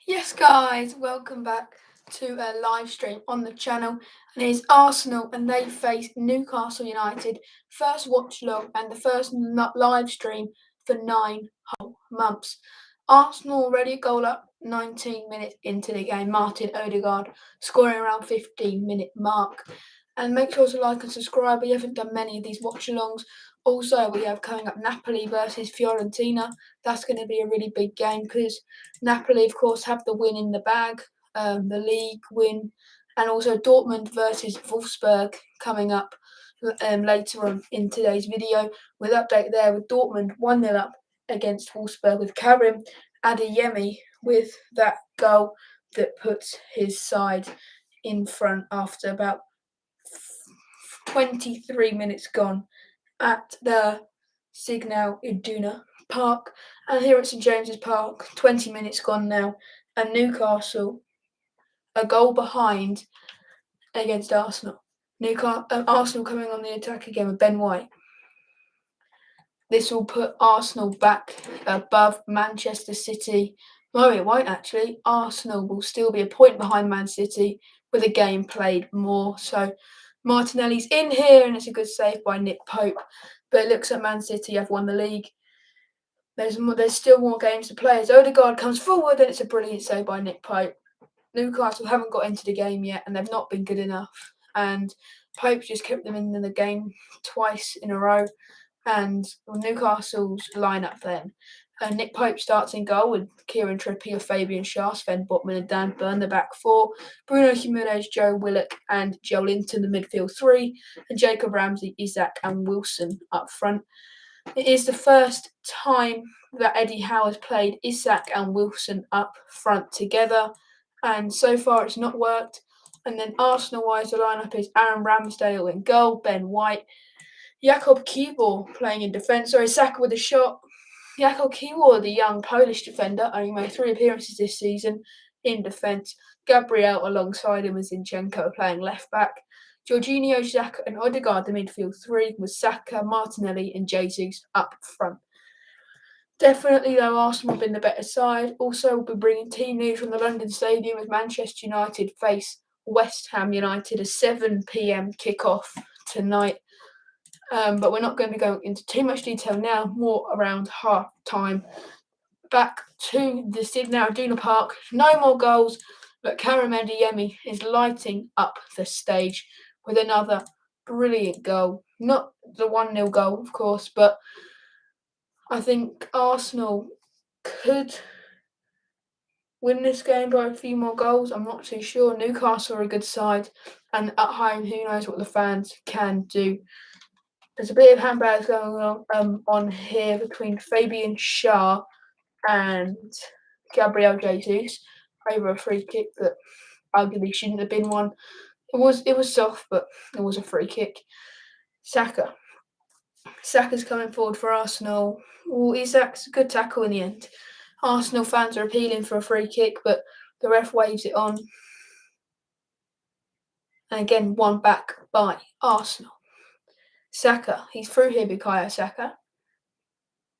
Yes, guys, welcome back to a live stream on the channel. And it's Arsenal, and they face Newcastle United. First watch along and the first live stream for 9 whole months. Arsenal already goal up 19 minutes into the game. Martin Odegaard scoring around 15-minute mark. And make sure to like and subscribe. We haven't done many of these watch alongs. Also, we have coming up Napoli versus Fiorentina. That's going to be a really big game because Napoli, of course, have the win in the bag, the league win, and also Dortmund versus Wolfsburg coming up later on in today's video. With update there with Dortmund 1-0 up against Wolfsburg with Karim Adeyemi with that goal that puts his side in front after about 23 minutes gone at the Signal Iduna Park. And here at St James's Park, 20 minutes gone now, and Newcastle a goal behind against Arsenal. Arsenal coming on the attack again with Ben White. This will put Arsenal back above Manchester City. No, it won't actually. Arsenal will still be a point behind Man City with a game played more. So Martinelli's in here, and it's a good save by Nick Pope. But it looks like Man City have won the league. There's still more games to play. As Odegaard comes forward, and it's a brilliant save by Nick Pope. Newcastle haven't got into the game yet, and they've not been good enough. And Pope just kept them in the game twice in a row. And Newcastle's lineup then. Nick Pope starts in goal with Kieran Trippier, Fabian Schär, Sven Botman and Dan Burn, the back four. Bruno Jimenez, Joe Willock and Joe Linton, the midfield three. And Jacob Ramsey, Isak and Wilson up front. It is the first time that Eddie Howe has played Isak and Wilson up front together. And so far it's not worked. And then Arsenal-wise, the lineup is Aaron Ramsdale in goal, Ben White, Jakub Kiwior playing in defence. Sorry, Saka with a shot. Jakub Kiwior, the young Polish defender, only made 3 appearances this season in defence. Gabriel alongside him with Zinchenko playing left back. Jorginho, Xhaka and Odegaard, the midfield three, with Saka, Martinelli and Jesus up front. Definitely, though, Arsenal have been the better side. Also, we'll be bringing team news from the London Stadium as Manchester United face West Ham United, a 7 p.m. kickoff tonight. But we're not going to go into too much detail now, more around half time. Back to the Signal Iduna Park. No more goals, but Karim Adeyemi is lighting up the stage with another brilliant goal. Not the 1-0 goal, of course, but I think Arsenal could win this game by a few more goals. I'm not too sure. Newcastle are a good side, and at home, who knows what the fans can do. There's a bit of handbags going on here between Fabian Schär and Gabriel Jesus over a free kick that arguably shouldn't have been one. It was soft, but it was a free kick. Saka's coming forward for Arsenal. Isak's a good tackle in the end. Arsenal fans are appealing for a free kick, but the ref waves it on. And again, won back by Arsenal. Saka, he's through here, Bukayo Saka.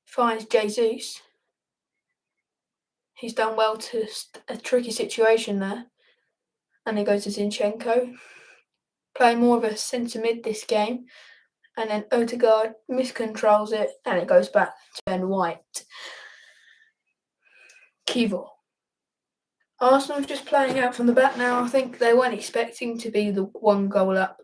Finds Jesus. He's done well to a tricky situation there. And it goes to Zinchenko. Playing more of a centre mid this game. And then Odegaard miscontrols it and it goes back to Ben White. Kiwior. Arsenal's just playing out from the back now. I think they weren't expecting to be the 1 goal up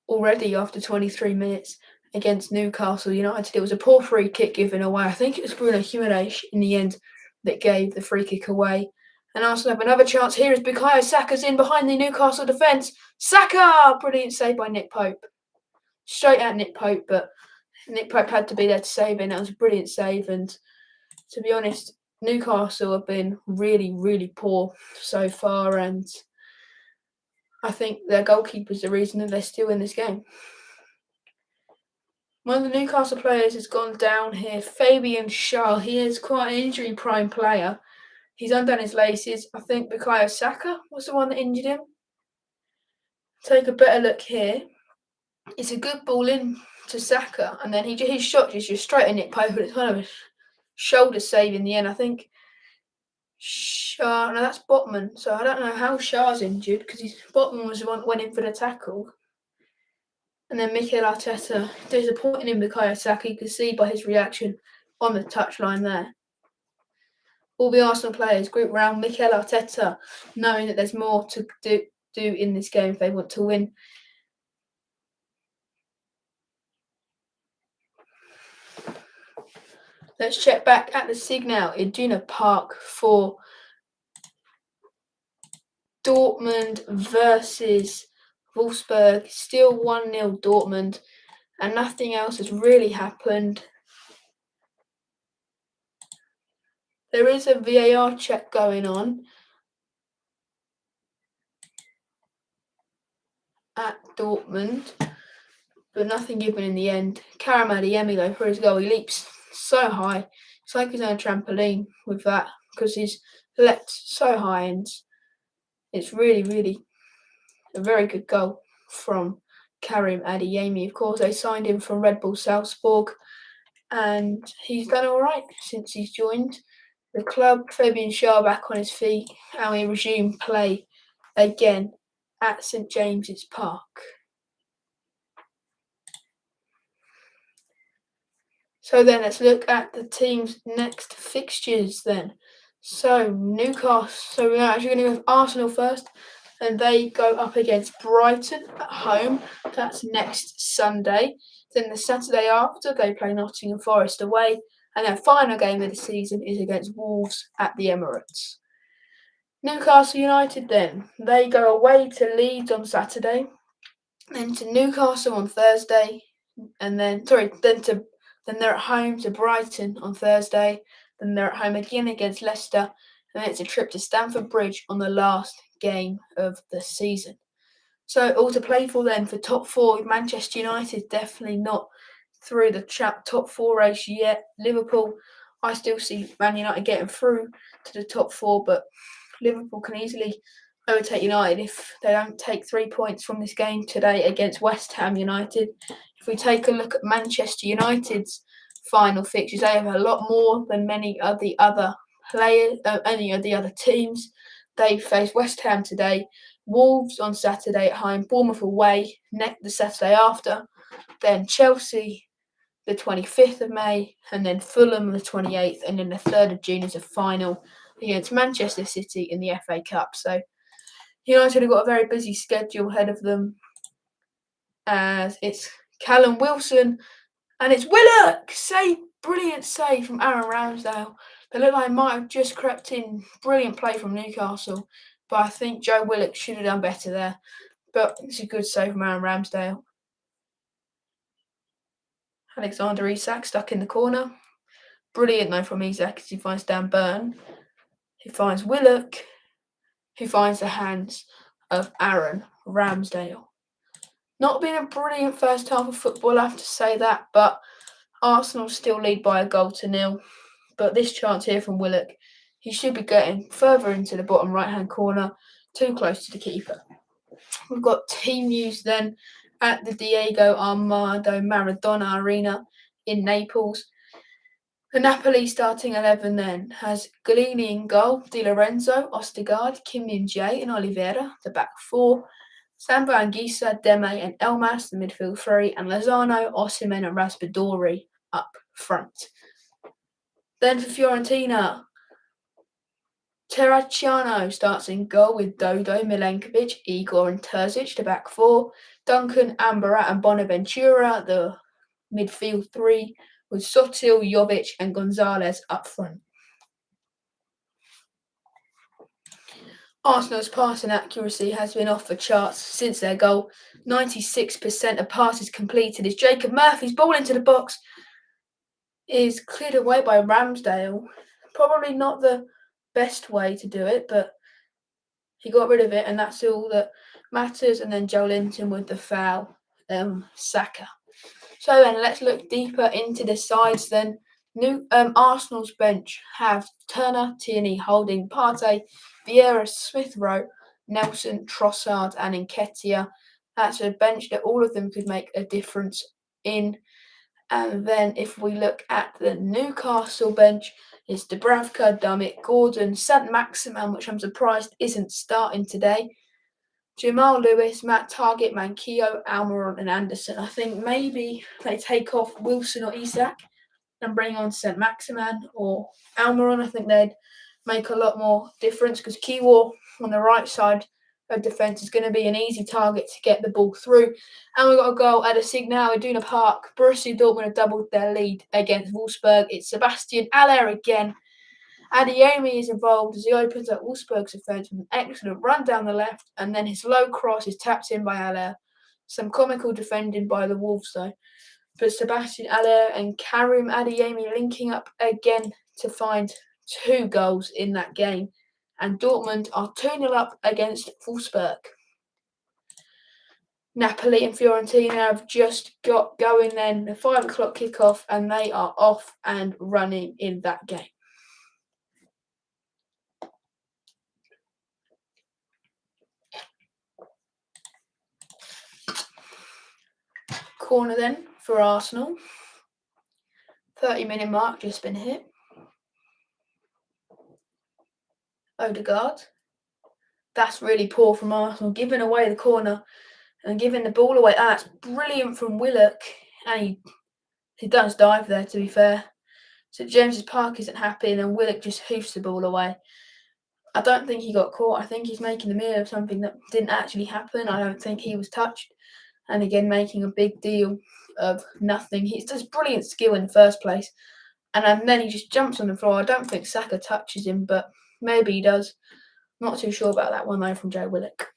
already after 23 minutes against Newcastle United. It was a poor free kick given away. I think it was Bruno Jimenez in the end that gave the free kick away. And Arsenal have another chance here as Bukayo Saka's in behind the Newcastle defence. Saka! Brilliant save by Nick Pope. Straight at Nick Pope, but Nick Pope had to be there to save it. And that was a brilliant save. And to be honest, Newcastle have been really, really poor so far. And I think their goalkeeper's the reason that they're still in this game. One of the Newcastle players has gone down here, Fabian Schär. He is quite an injury-prone player. He's undone his laces. I think Bukayo Saka was the one that injured him. Take a better look here. It's a good ball in to Saka, and then his shot is just straight at Nick Pope, but it's kind of a shoulder save in the end. I think Shah, no, that's Botman. So I don't know how Shah's injured because Botman was the one that went in for the tackle. And then Mikel Arteta disappointing in Bukayo Saka. You can see by his reaction on the touchline there. All the Arsenal players group around Mikel Arteta, knowing that there's more to do in this game if they want to win. Let's check back at the Signal Iduna Park for Dortmund versus Wolfsburg. Still 1-0 Dortmund, and nothing else has really happened. There is a VAR check going on at Dortmund, but nothing given in the end. Karim Adeyemi, though, for his goal, he leaps so high. It's like he's on a trampoline with that because he's leapt so high, and it's really, really a very good goal from Karim Adeyemi. Of course, they signed him from Red Bull Salzburg, and he's done all right since he's joined the club. Fabian Schär back on his feet, and we resume play again at St James's Park. So then let's look at the team's next fixtures then. So Newcastle, so we're actually going to go with Arsenal first, and they go up against Brighton at home. That's next Sunday. Then the Saturday after, they play Nottingham Forest away, and their final game of the season is against Wolves at the Emirates. Newcastle United then, they go away to Leeds on Saturday, then to Newcastle on Thursday, and then they're at home to Brighton on Thursday, then they're at home again against Leicester, and then it's a trip to Stamford Bridge on the last game of the season. So all to play for then for top four. Manchester United definitely not through the top four race yet. Liverpool, I still see Man United getting through to the top four, but Liverpool can easily overtake United if they don't take 3 points from this game today against West Ham United. If we take a look at Manchester United's final fixtures, they have a lot more than many of the other any of the other teams. They face West Ham today, Wolves on Saturday at home, Bournemouth away the Saturday after, then Chelsea the 25th of May, and then Fulham the 28th, and then the 3rd of June is a final against Manchester City in the FA Cup. So United have got a very busy schedule ahead of them, as it's Callum Wilson and it's Willock! Brilliant save from Aaron Ramsdale. They look like might have just crept in. Brilliant play from Newcastle, but I think Joe Willock should have done better there. But it's a good save from Aaron Ramsdale. Alexander Isak stuck in the corner. Brilliant though from Isak as he finds Dan Burn. He finds Willock, who finds the hands of Aaron Ramsdale. Not been a brilliant first half of football, I have to say that, but Arsenal still lead by 1-0. But this chance here from Willock, he should be getting further into the bottom right-hand corner, too close to the keeper. We've got team news then at the Diego Armando Maradona Arena in Naples. The Napoli starting 11 then has Galini in goal, Di Lorenzo, Ostergaard, Kim Min-jae and Oliveira, the back four. Samba Anguissa, Deme and Elmas, the midfield three, and Lozano, Osimhen and Raspadori up front. Then for Fiorentina, Terracciano starts in goal with Dodo, Milenkovic, Igor and Terzic, the back four. Duncan, Ambarat and Bonaventura, the midfield three, with Sotil, Jovic and Gonzalez up front. Arsenal's passing accuracy has been off the charts since their goal. 96% of passes completed as Jacob Murphy's ball into the box is cleared away by Ramsdale. Probably not the best way to do it, but he got rid of it, and that's all that matters. And then Joe Linton with the foul, Saka. So then let's look deeper into the sides then. Arsenal's bench have Turner, Tierney, Holding, Partey, Vieira, Smith Rowe, Nelson, Trossard and Nketiah. That's a bench that all of them could make a difference in. And then if we look at the Newcastle bench, it's Dubravka, Dummett, Gordon, St Maximin, which I'm surprised isn't starting today. Jamal Lewis, Matt Targett, Manquillo, Almiron and Anderson. I think maybe they take off Wilson or Isak and bring on St Maximin or Almiron. I think they'd make a lot more difference because Kiwor on the right side of defence is going to be an easy target to get the ball through. And we've got a goal at a Signal Iduna Park. Borussia Dortmund have doubled their lead against Wolfsburg. It's Sebastian Aller again. Adeyemi is involved as he opens up Wolfsburg's defence with an excellent run down the left, and then his low cross is tapped in by Aller. Some comical defending by the Wolves though. But Sebastian Aller and Karim Adeyemi linking up again to find 2 goals in that game. And Dortmund are 2-0 up against Wolfsburg. Napoli and Fiorentina have just got going then, the 5 o'clock kickoff, and they are off and running in that game. Corner then for Arsenal. 30-minute mark just been hit. Odegaard. That's really poor from Arsenal, giving away the corner and giving the ball away. That's brilliant from Willock. And he does dive there, to be fair. So James's Park isn't happy, and then Willock just hoofs the ball away. I don't think he got caught. I think he's making the meal of something that didn't actually happen. I don't think he was touched. And again, making a big deal of nothing. He does brilliant skill in the first place. And then he just jumps on the floor. I don't think Saka touches him, but maybe he does. Not too sure about that one, though, from Joe Willock.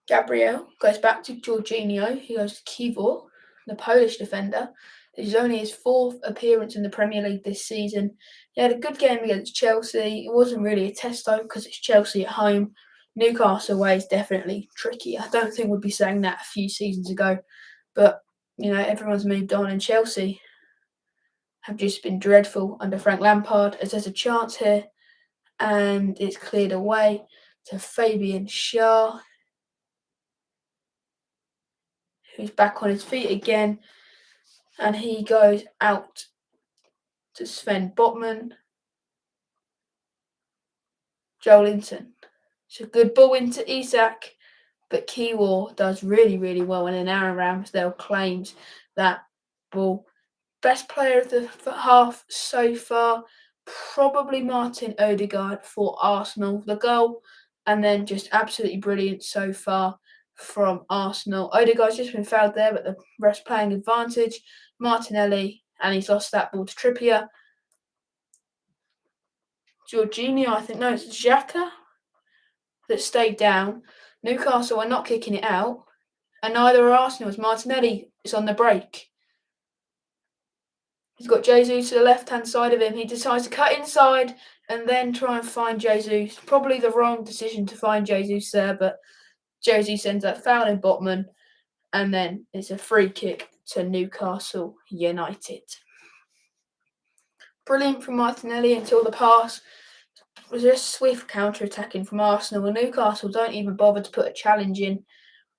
Gabriel goes back to Jorginho. He goes to Kivor, the Polish defender. This is only his 4th appearance in the Premier League this season. He had a good game against Chelsea. It wasn't really a test, though, because it's Chelsea at home. Newcastle away is definitely tricky. I don't think we'd be saying that a few seasons ago. But, everyone's moved on, and Chelsea have just been dreadful under Frank Lampard, as there's a chance here, and it's cleared away to Fabian Schär, who's back on his feet again, and he goes out to Sven Botman. Joelinton. It's a good ball into Isak, but Kiwor does really, really well, and then Aaron Ramsdale claims that ball. Best player of the half so far, probably Martin Odegaard for Arsenal. The goal, and then just absolutely brilliant so far from Arsenal. Odegaard's just been fouled there, but the rest playing advantage. Martinelli, and he's lost that ball to Trippier. Jorginho, I think, no, it's Xhaka that stayed down. Newcastle are not kicking it out, and neither are Arsenal, as Martinelli is on the break. He's got Jesus to the left-hand side of him. He decides to cut inside and then try and find Jesus. Probably the wrong decision to find Jesus there, but Jesus ends up fouling Botman, and then it's a free kick to Newcastle United. Brilliant from Martinelli until the pass. It was just swift counter-attacking from Arsenal, and Newcastle don't even bother to put a challenge in.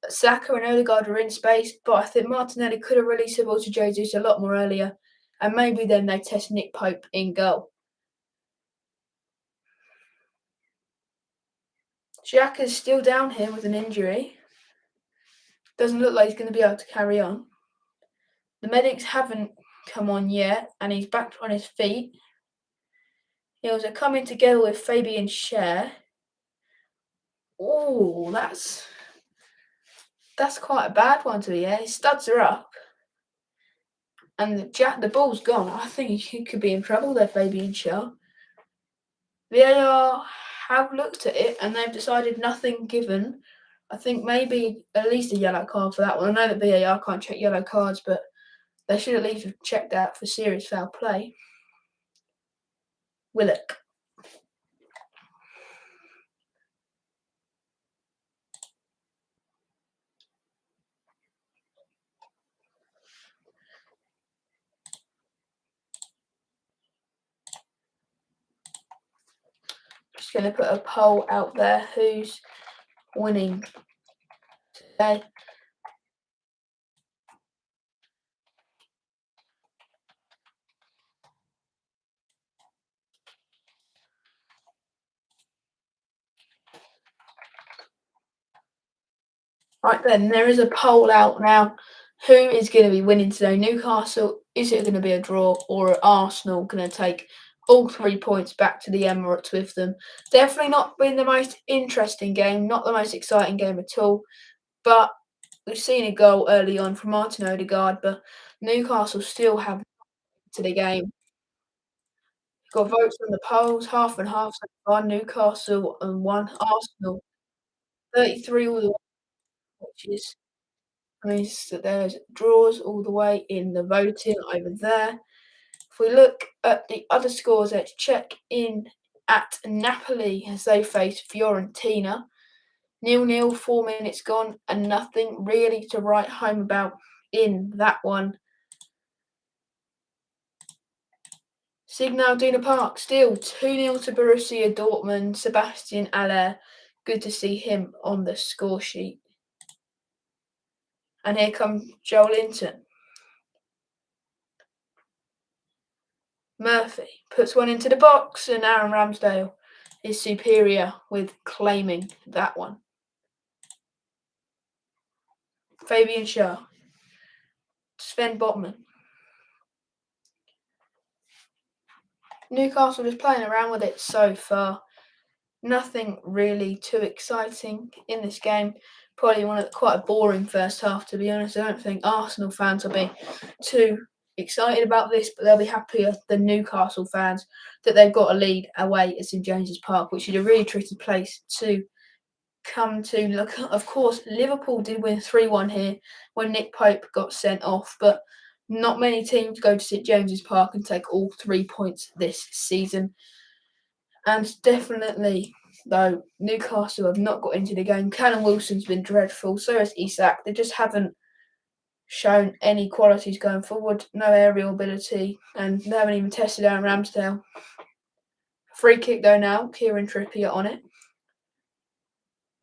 Saka and Odegaard are in space, but I think Martinelli could have released the ball to Jesus a lot more earlier, and maybe then they test Nick Pope in goal. Xhaka's still down here with an injury. Doesn't look like he's going to be able to carry on. The medics haven't come on yet, and he's back on his feet. He was coming together with Fabian Schär. Oh, that's quite a bad one to be here. His studs are up. And the ball's gone. I think he could be in trouble there, Fabian Schär. VAR have looked at it and they've decided nothing given. I think maybe at least a yellow card for that one. I know that VAR can't check yellow cards, but they should at least have checked that for serious foul play. Willock. Just going to put a poll out there. Who's winning today? Right then, there is a poll out now. Who is going to be winning today? Newcastle, is it going to be a draw, or are Arsenal going to take all 3 points back to the Emirates with them? Definitely not been the most interesting game, not the most exciting game at all, but we've seen a goal early on from Martin Odegaard, but Newcastle still have to the game. Got votes from the polls, half and half so far, Newcastle and one Arsenal. 33 all the way, which is means that there's draws all the way in the voting over there. If we look at the other scores, let's check in at Napoli as they face Fiorentina. 0-0, 4 minutes gone, and nothing really to write home about in that one. Signal Iduna Park still 2-0 to Borussia Dortmund. Sebastian Aller, good to see him on the score sheet. And here comes Joelinton. Murphy puts one into the box, and Aaron Ramsdale is superior with claiming that one. Fabian Schär, Sven Botman. Newcastle just playing around with it so far. Nothing really too exciting in this game. Probably quite a boring first half, to be honest. I don't think Arsenal fans will be too excited about this, but they'll be happier than Newcastle fans that they've got a lead away at St James's Park, which is a really tricky place to come to. Look, of course, Liverpool did win 3-1 here when Nick Pope got sent off, but not many teams go to St James's Park and take all 3 points this season. And definitely, though, Newcastle have not got into the game. Callum Wilson's been dreadful, so has Isak. They just haven't shown any qualities going forward, no aerial ability, and they haven't even tested Aaron Ramsdale. Free kick, though, now. Kieran Trippier on it.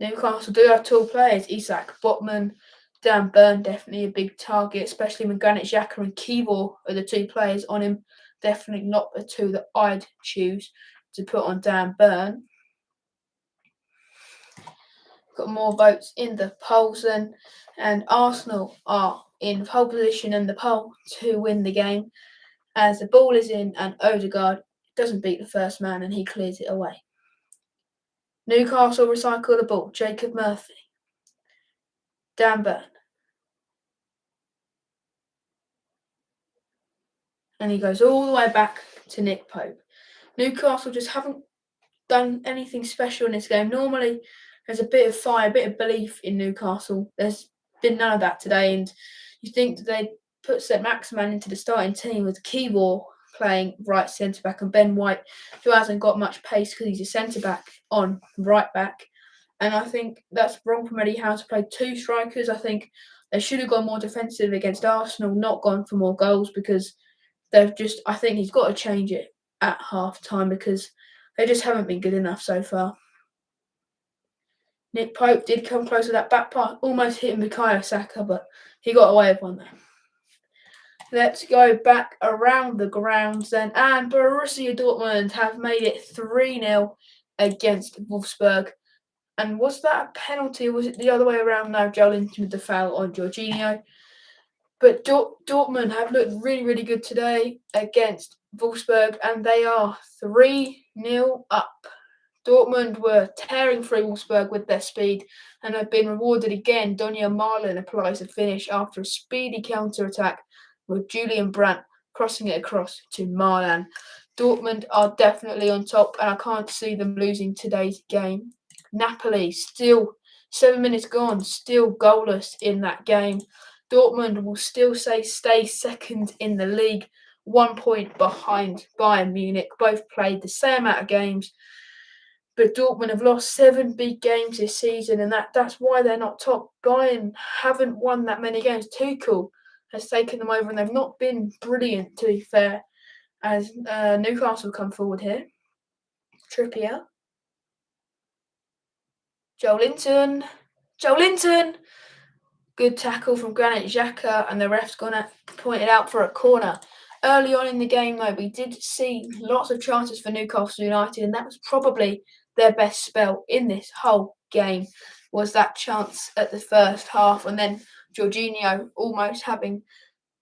Newcastle do have tall players. Isak, Botman, Dan Burn, definitely a big target, especially when Granit Xhaka and Kivor are the two players on him. Definitely not the two that I'd choose to put on Dan Burn. Got more votes in the polls then, and Arsenal are in pole position in the poll to win the game as the ball is in and Odegaard doesn't beat the first man and he clears it away. Newcastle recycle the ball. Jacob Murphy, Dan Burn, and he goes all the way back to Nick Pope. Newcastle just haven't done anything special in this game. Normally, there's a bit of fire, a bit of belief in Newcastle. There's been none of that today, and you think that they'd put St Maximan into the starting team with Kivor playing right centre back and Ben White, who hasn't got much pace because he's a centre back on right back. And I think that's wrong from Eddie Howe to play two strikers. I think they should have gone more defensive against Arsenal, not gone for more goals because I think he's got to change it at half time because they just haven't been good enough so far. Nick Pope did come close to that back pass, almost hitting Bukayo Saka, but he got away with one there. Let's go back around the grounds then, and Borussia Dortmund have made it 3-0 against Wolfsburg. And was that a penalty or was it the other way around? No, Joelinton with the foul on Jorginho. But Dortmund have looked really, really good today against Wolfsburg, and they are 3-0 up. Dortmund were tearing through Wolfsburg with their speed and have been rewarded again. Donyell Malen applies a finish after a speedy counter-attack with Julian Brandt crossing it across to Marlan. Dortmund are definitely on top, and I can't see them losing today's game. Napoli, still 7 minutes gone, still goalless in that game. Dortmund will still stay second in the league, 1 point behind Bayern Munich. Both played the same amount of games, but Dortmund have lost 7 big games this season, and that's why they're not top. Bayern haven't won that many games. Tuchel has taken them over, and they've not been brilliant, to be fair, as Newcastle come forward here. Trippier. Joelinton. Good tackle from Granit Xhaka, and the ref's gonna point it out for a corner. Early on in the game, though, we did see lots of chances for Newcastle United, and that was probably their best spell in this whole game. was that chance at the first half, and then Jorginho almost having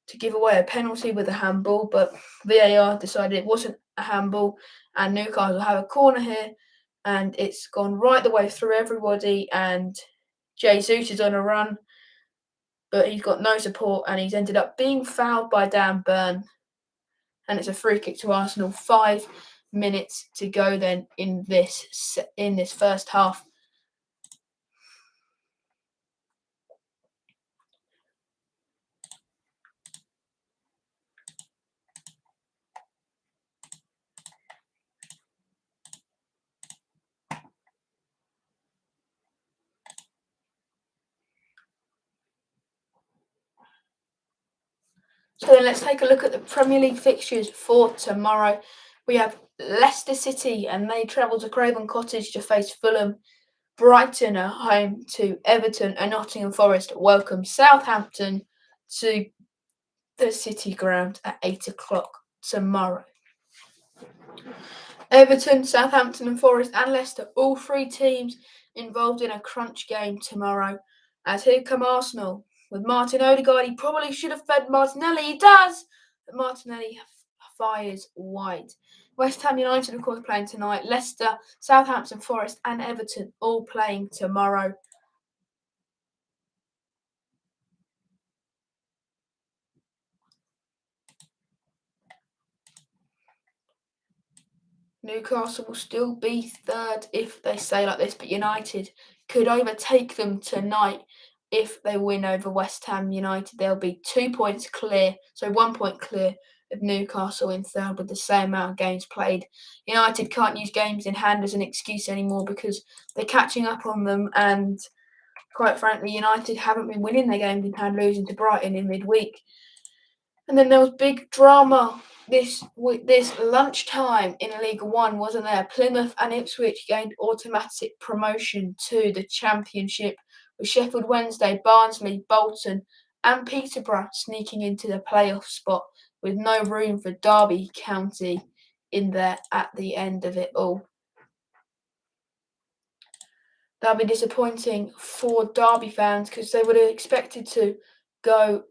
to give away a penalty with a handball, but VAR decided it wasn't a handball, and Newcastle have a corner here, and it's gone right the way through everybody, and Jesus is on a run, but he's got no support, and he's ended up being fouled by Dan Burn, and it's a free kick to Arsenal. 5 minutes to go then in this first half. So then let's take a look at the Premier League fixtures for tomorrow. We have Leicester City, and they travel to Craven Cottage to face Fulham. Brighton are home to Everton, and Nottingham Forest welcome Southampton to the City Ground at 8 o'clock tomorrow. Everton, Southampton and Forest and Leicester, all three teams involved in a crunch game tomorrow. As here come Arsenal with Martin Odegaard. He probably should have fed Martinelli. He does, but Martinelli fires wide. West Ham United, of course, playing tonight. Leicester, Southampton, Forest and Everton all playing tomorrow. Newcastle will still be third if they stay like this, but United could overtake them tonight if they win over West Ham United. They'll be 2 points clear, so 1 point clear of Newcastle in third with the same amount of games played. United can't use games in hand as an excuse anymore because they're catching up on them, and quite frankly, United haven't been winning their games in hand, losing to Brighton in midweek. And then there was big drama this lunchtime in League One, wasn't there? Plymouth and Ipswich gained automatic promotion to the Championship, with Sheffield Wednesday, Barnsley, Bolton and Peterborough sneaking into the playoff spot, with no room for Derby County in there at the end of it all. That'll be disappointing for Derby fans because they would have expected to go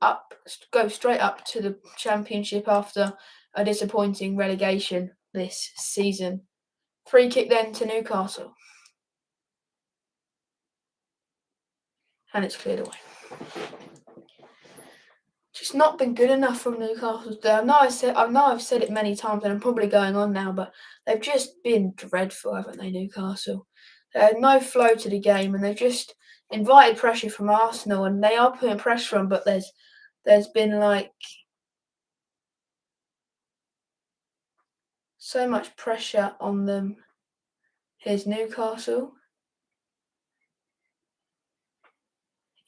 straight up to the Championship after a disappointing relegation this season. Free kick then to Newcastle. And it's cleared away. Just not been good enough from Newcastle today. I know I've said it many times and I'm probably going on now, but they've just been dreadful, haven't they, Newcastle? They had no flow to the game, and they've just invited pressure from Arsenal, and they are putting pressure on, but there's been like so much pressure on them. Here's Newcastle.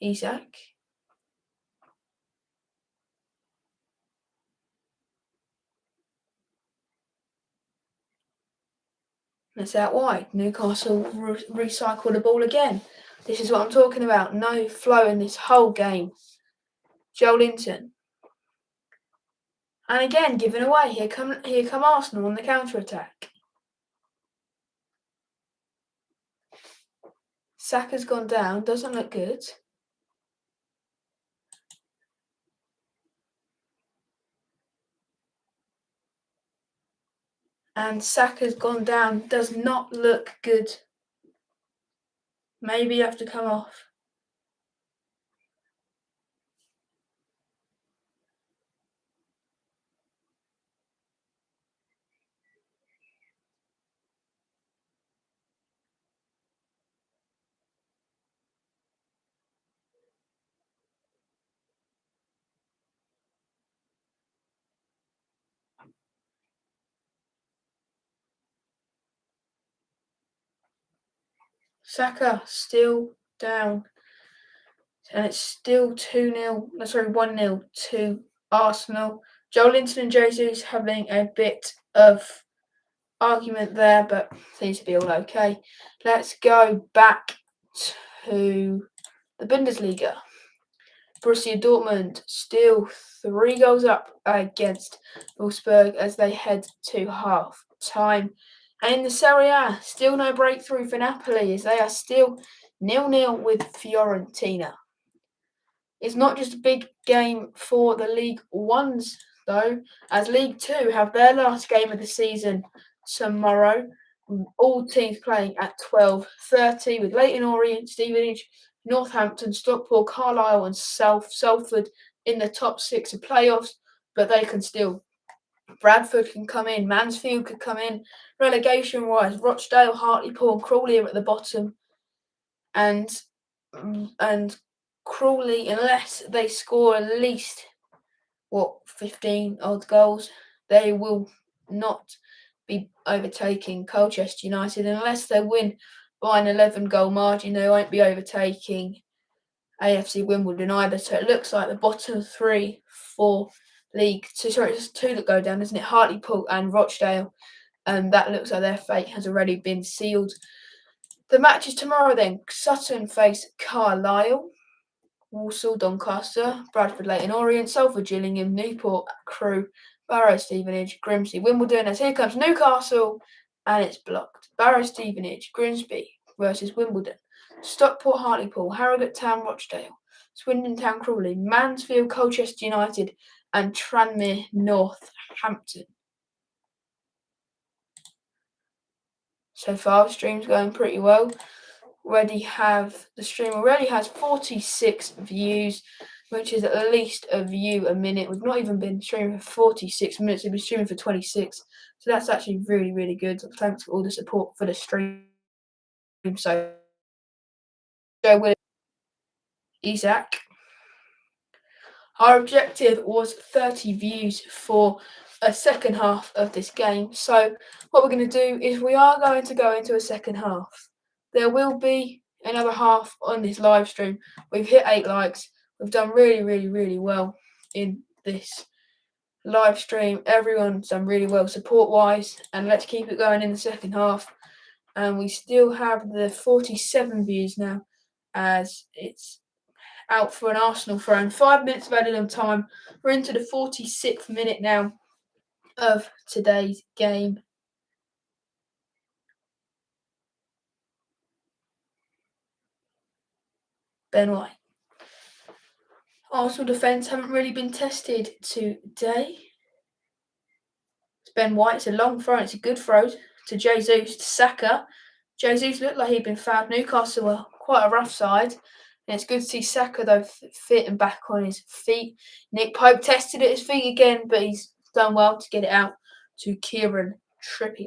Isak. And it's out wide. Newcastle recycle the ball again. This is what I'm talking about. No flow in this whole game. Joelinton. And again, given away. Here come Arsenal on the counter-attack. Saka's gone down. Doesn't look good. And Saka's gone down. Does not look good. Maybe you have to come off. Saka still down. And it's still 1-0 to Arsenal. Joelinton and Jesus having a bit of argument there, but seems to be all okay. Let's go back to the Bundesliga. Borussia Dortmund still 3 goals up against Wolfsburg as they head to half time. And in the Serie A, still no breakthrough for Napoli as they are still 0-0 with Fiorentina. It's not just a big game for the League Ones, though, as League Two have their last game of the season tomorrow. All teams playing at 12:30 with Leyton Orient, Stevenage, Northampton, Stockport, Carlisle and Salford in the top 6 of playoffs, but they can still. Bradford can come in, Mansfield could come in. Relegation-wise, Rochdale, Hartlepool and Crawley are at the bottom. And Crawley, unless they score at least 15 odd goals, they will not be overtaking Colchester United. Unless they win by an 11-goal margin, they won't be overtaking AFC Wimbledon either. So it looks like the bottom 3 for League Two. Sorry, it's 2 that go down, isn't it? Hartlepool and Rochdale. That looks like their fate has already been sealed. The matches tomorrow then: Sutton face Carlisle, Walsall, Doncaster, Bradford, Leyton Orient, Salford, Gillingham, Newport, Crewe, Barrow, Stevenage, Grimsby, Wimbledon. As here comes Newcastle, and it's blocked. Barrow, Stevenage, Grimsby versus Wimbledon, Stockport, Hartlepool, Harrogate Town, Rochdale, Swindon Town, Crawley, Mansfield, Colchester United, and Tranmere, Northampton. So far, the stream's going pretty well. The stream already has 46 views, which is at least a view a minute. We've not even been streaming for 46 minutes, we've been streaming for 26. So that's actually really, really good. Thanks for all the support for the stream. So, Joe Willis, Isaac. Our objective was 30 views for a second half of this game. So what we're going to do is we are going to go into a second half. There will be another half on this live stream. We've hit 8 likes. We've done really, really, really well in this live stream. Everyone's done really well support-wise. And let's keep it going in the second half. And we still have the 47 views now, as it's out for an Arsenal throw. 5 minutes of added on time. We're into the 46th minute now of today's game. Ben White. Arsenal defence haven't really been tested today. It's Ben White. It's a long throw. It's a good throw to Jesus, to Saka. Jesus looked like he'd been fouled. Newcastle were quite a rough side. And it's good to see Saka, though, fit and back on his feet. Nick Pope tested at his feet again, but he's done well to get it out to Kieran Trippier.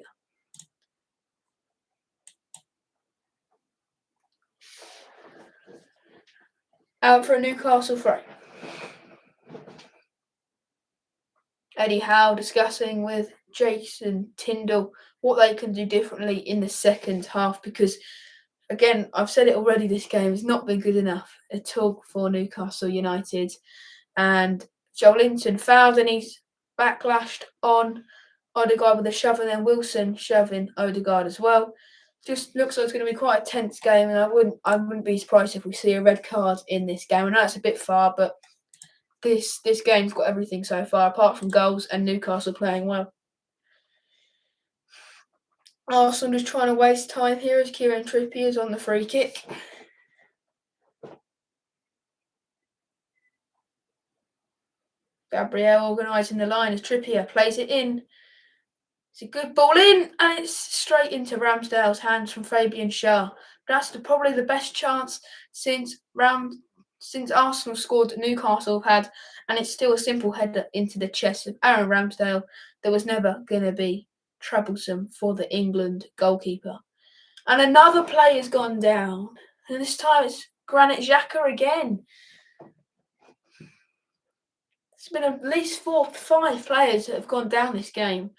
Out for a Newcastle throw. Eddie Howe discussing with Jason Tyndall what they can do differently in the second half, because, again, I've said it already, this game has not been good enough at all for Newcastle United. And Joelinton fouled and he's backlashed on Odegaard with a shove, and then Wilson shoving Odegaard as well. Just looks like it's going to be quite a tense game, and I wouldn't be surprised if we see a red card in this game. I know it's a bit far, but this game's got everything so far, apart from goals and Newcastle playing well. Arsenal just trying to waste time here as Kieran Trippier is on the free kick. Gabriel organising the line as Trippier plays it in. It's a good ball in, and it's straight into Ramsdale's hands from Fabian Schär. That's probably the best chance since Arsenal scored that Newcastle have had, and it's still a simple header into the chest of Aaron Ramsdale that was never going to be troublesome for the England goalkeeper. And another player's gone down, and this time it's Granit Xhaka again. There's been at least 4 or 5 players that have gone down this game.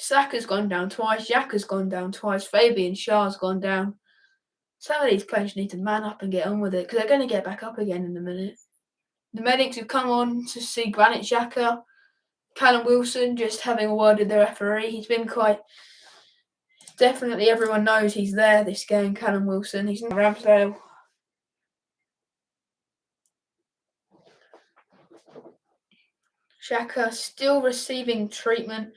Saka's gone down twice, Xhaka's gone down twice, Fabian Schär's gone down. Some of these players need to man up and get on with it, because they're going to get back up again in a minute. The medics have come on to see Granit Xhaka. Callum Wilson just having a word with the referee. He's been quite... Definitely everyone knows he's there this game, Callum Wilson. He's not Ramsdale. Xhaka still receiving treatment.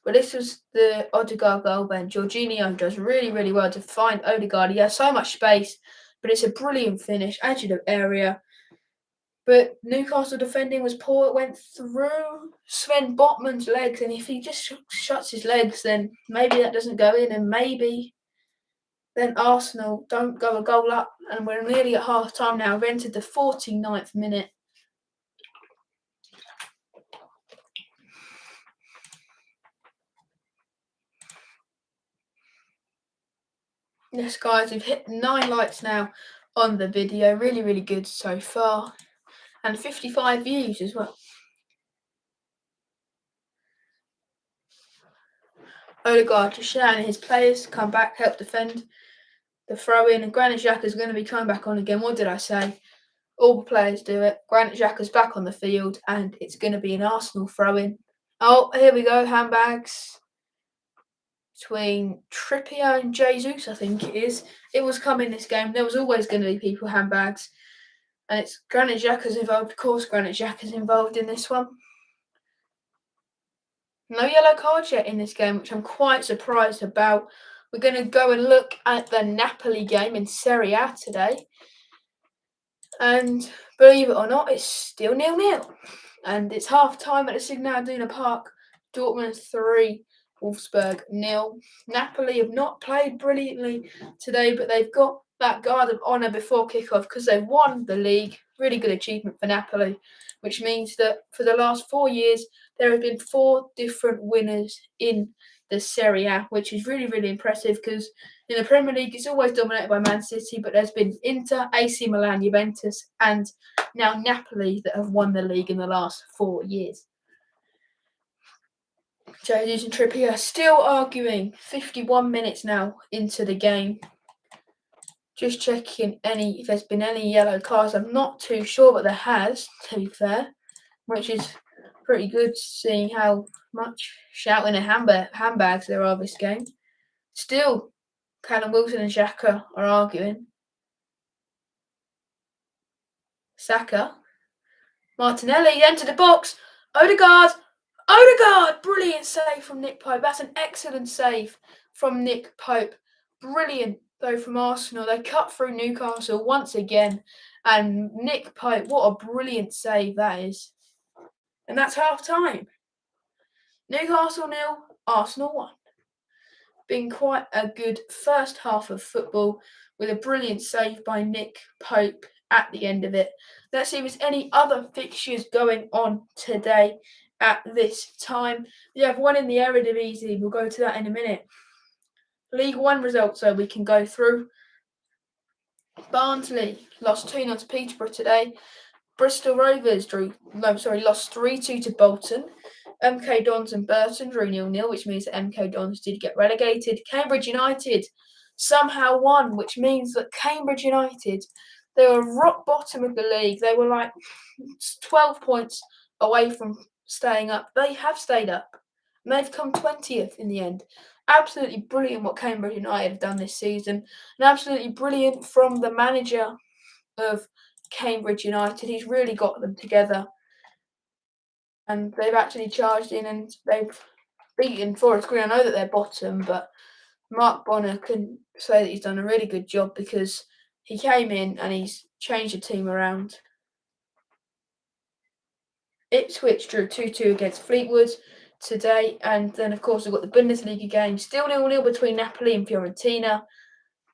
But this was the Odegaard goal, Ben. Jorginho does really, really well to find Odegaard. He has so much space, but it's a brilliant finish, edge of the area. But Newcastle defending was poor. It went through Sven Botman's legs, and if he just shuts his legs, then maybe that doesn't go in, and maybe then Arsenal don't go a goal up, and we're nearly at half time now. We've entered the 49th minute. Yes, guys, we've hit 9 likes now on the video. Really, really good so far. And 55 views as well. Odegaard just shouting his players come back, help defend the throw in. And Granit Xhaka is going to be coming back on again. What did I say? All the players do it. Granit Xhaka's back on the field, and it's going to be an Arsenal throw in. Oh, here we go. Handbags between Trippier and Jesus, I think it is. It was coming this game. There was always going to be people handbags. And it's Granit Xhaka's involved. Of course, Granit Xhaka's involved in this one. No yellow cards yet in this game, which I'm quite surprised about. We're going to go and look at the Napoli game in Serie A today. And believe it or not, it's still 0-0. And it's half-time at the Signal Iduna Park. Dortmund 3, Wolfsburg 0. Napoli have not played brilliantly today, but they've got that guard of honour before kickoff because they've won the league. Really good achievement for Napoli, which means that for the last 4 years, there have been 4 different winners in the Serie A, which is really, really impressive because in the Premier League, it's always dominated by Man City, but there's been Inter, AC Milan, Juventus, and now Napoli that have won the league in the last 4 years. Jesus and Trippier still arguing 51 minutes now into the game. Just checking if there's been any yellow cards. I'm not too sure, but there has, to be fair, which is pretty good seeing how much shouting and handbags there are this game. Still, Callum Wilson and Xhaka are arguing. Saka. Martinelli entered the box. Odegaard! Brilliant save from Nick Pope. That's an excellent save from Nick Pope. Brilliant, though, from Arsenal. They cut through Newcastle once again. And Nick Pope, what a brilliant save that is. And that's half-time. Newcastle 0, Arsenal 1. Been quite a good first half of football with a brilliant save by Nick Pope at the end of it. Let's see if there's any other fixtures going on today at this time. We have one in the Eredivisie. We'll go to that in a minute. League One results, so we can go through. Barnsley lost 2-0 to Peterborough today. Bristol Rovers lost 3-2 to Bolton. MK Dons and Burton drew 0-0, which means that MK Dons did get relegated. Cambridge United somehow won, which means that Cambridge United, they were rock bottom of the league. They were like 12 points away from staying up. They have stayed up, and they've come 20th in the end. Absolutely brilliant what Cambridge United have done this season, and absolutely brilliant from the manager of Cambridge United. He's really got them together, and they've actually charged in and they've beaten Forest Green. I know that they're bottom, but Mark Bonner can say that he's done a really good job because he came in and he's changed the team around. Ipswich drew 2-2 against Fleetwood today, and then of course we've got the Bundesliga game, still 0-0 between Napoli and Fiorentina,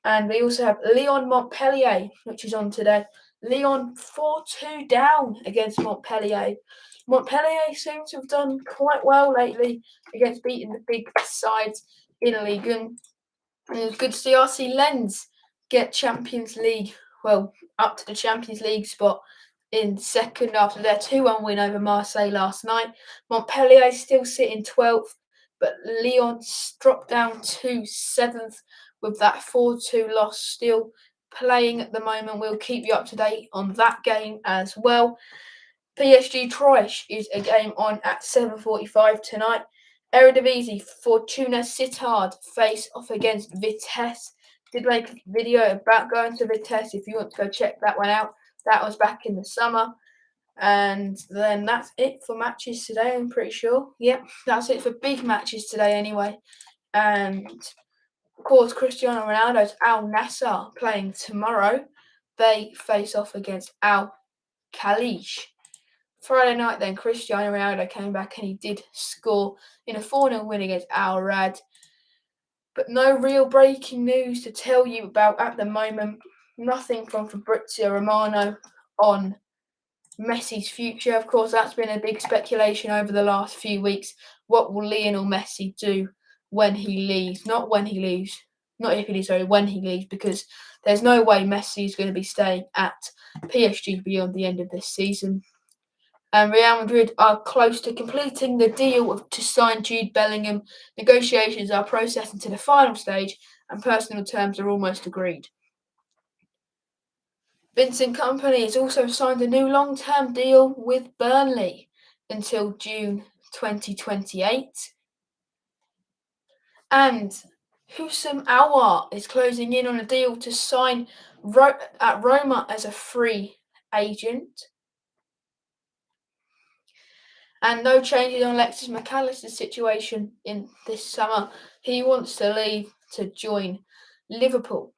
and we also have Lyon Montpellier, which is on today. Lyon 4-2 down against Montpellier. Montpellier seem to have done quite well lately against beating the big sides in a league, and it was good to see RC Lens get Champions League, up to the Champions League spot in second after their 2-1 win over Marseille last night. Montpellier still sitting 12th, but Lyon dropped down to 7th with that 4-2 loss, still playing at the moment. We'll keep you up to date on that game as well. PSG Troyes is a game on at 7:45 tonight. Eredivisie, Fortuna Sittard face off against Vitesse. Did make a video about going to Vitesse if you want to go check that one out. That was back in the summer. And then that's it for matches today, I'm pretty sure. Yep, that's it for big matches today anyway. And of course, Cristiano Ronaldo's Al Nassr playing tomorrow. they face off against Al Khaleej. Friday night then, Cristiano Ronaldo came back and he did score in a 4-0 win against Al Rad. But no real breaking news to tell you about at the moment. Nothing from Fabrizio Romano on Messi's future. Of course, that's been a big speculation over the last few weeks. What will Lionel Messi do when he leaves? Not when he leaves. Not if he leaves, sorry, when he leaves, because there's no way Messi is going to be staying at PSG beyond the end of this season. And Real Madrid are close to completing the deal to sign Jude Bellingham. Negotiations are processing to the final stage, and personal terms are almost agreed. Vincent Kompany has also signed a new long-term deal with Burnley until June 2028. And Houssam Aouar is closing in on a deal to sign at Roma as a free agent. And no changes on Alexis McAllister's situation in this summer. He wants to leave to join Liverpool.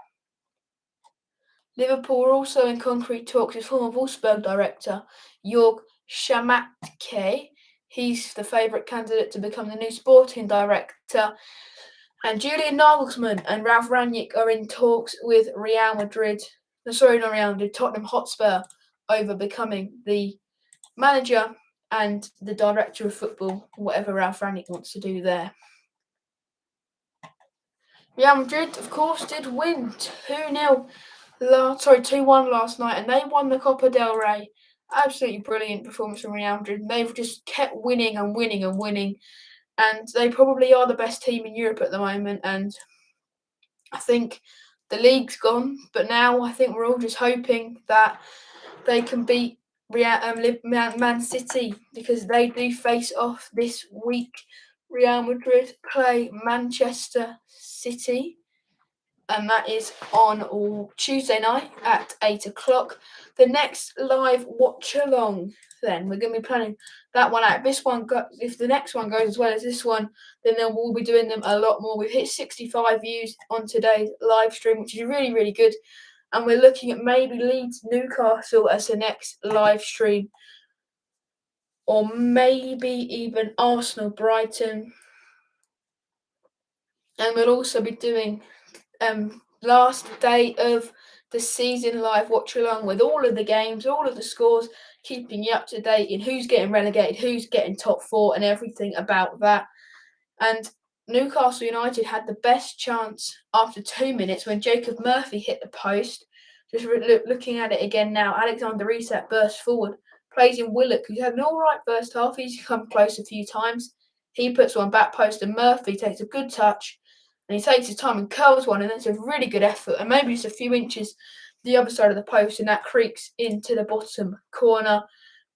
Liverpool are also in concrete talks with former Wolfsburg director Jörg Schmatke. He's the favourite candidate to become the new sporting director. And Julian Nagelsmann and Ralf Rangnick are in talks with Tottenham Hotspur over becoming the manager and the director of football, whatever Ralf Rangnick wants to do there. Real Madrid, of course, did win 2-1 last night, and they won the Copa del Rey. Absolutely brilliant performance from Real Madrid. They've just kept winning and winning and winning, and they probably are the best team in Europe at the moment. And I think the league's gone, but now I think we're all just hoping that they can beat Man City, because they do face off this week. Real Madrid play Manchester City, and that is on Tuesday night at 8 o'clock. The next live Watchalong, then we're going to be planning that one out. If the next one goes as well as this one, then we'll be doing them a lot more. We've hit 65 views on today's live stream, which is really, really good. And we're looking at maybe Leeds Newcastle as the next live stream, or maybe even Arsenal Brighton. And we'll also be doing last day of the season live watch along with all of the games, all of the scores, keeping you up to date in who's getting relegated, who's getting top four, and everything about that. And Newcastle United had the best chance after 2 minutes when Jacob Murphy hit the post. Just looking at it again now, Alexander Isak burst forward, plays in Willock, who's had an all right first half. He's come close a few times. He puts one back post, and Murphy takes a good touch, and he takes his time and curls one, and that's a really good effort. And maybe just a few inches the other side of the post, and that creaks into the bottom corner.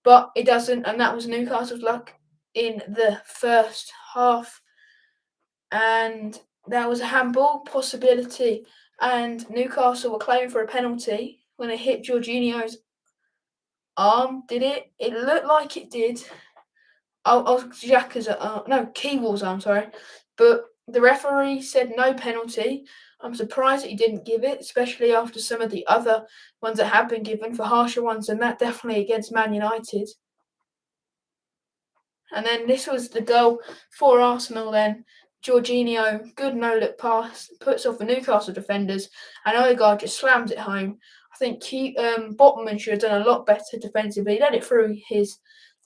But it doesn't, and that was Newcastle's luck in the first half. And that was a handball possibility, and Newcastle were claiming for a penalty when it hit Jorginho's arm. Did it? It looked like it did. Keywall's arm, sorry. But the referee said no penalty. I'm surprised that he didn't give it, especially after some of the other ones that have been given for harsher ones, and that definitely against Man United. And then this was the goal for Arsenal then. Jorginho, good no-look pass, puts off the Newcastle defenders, and Odegaard just slams it home. I think Botman should have done a lot better defensively. He let it through his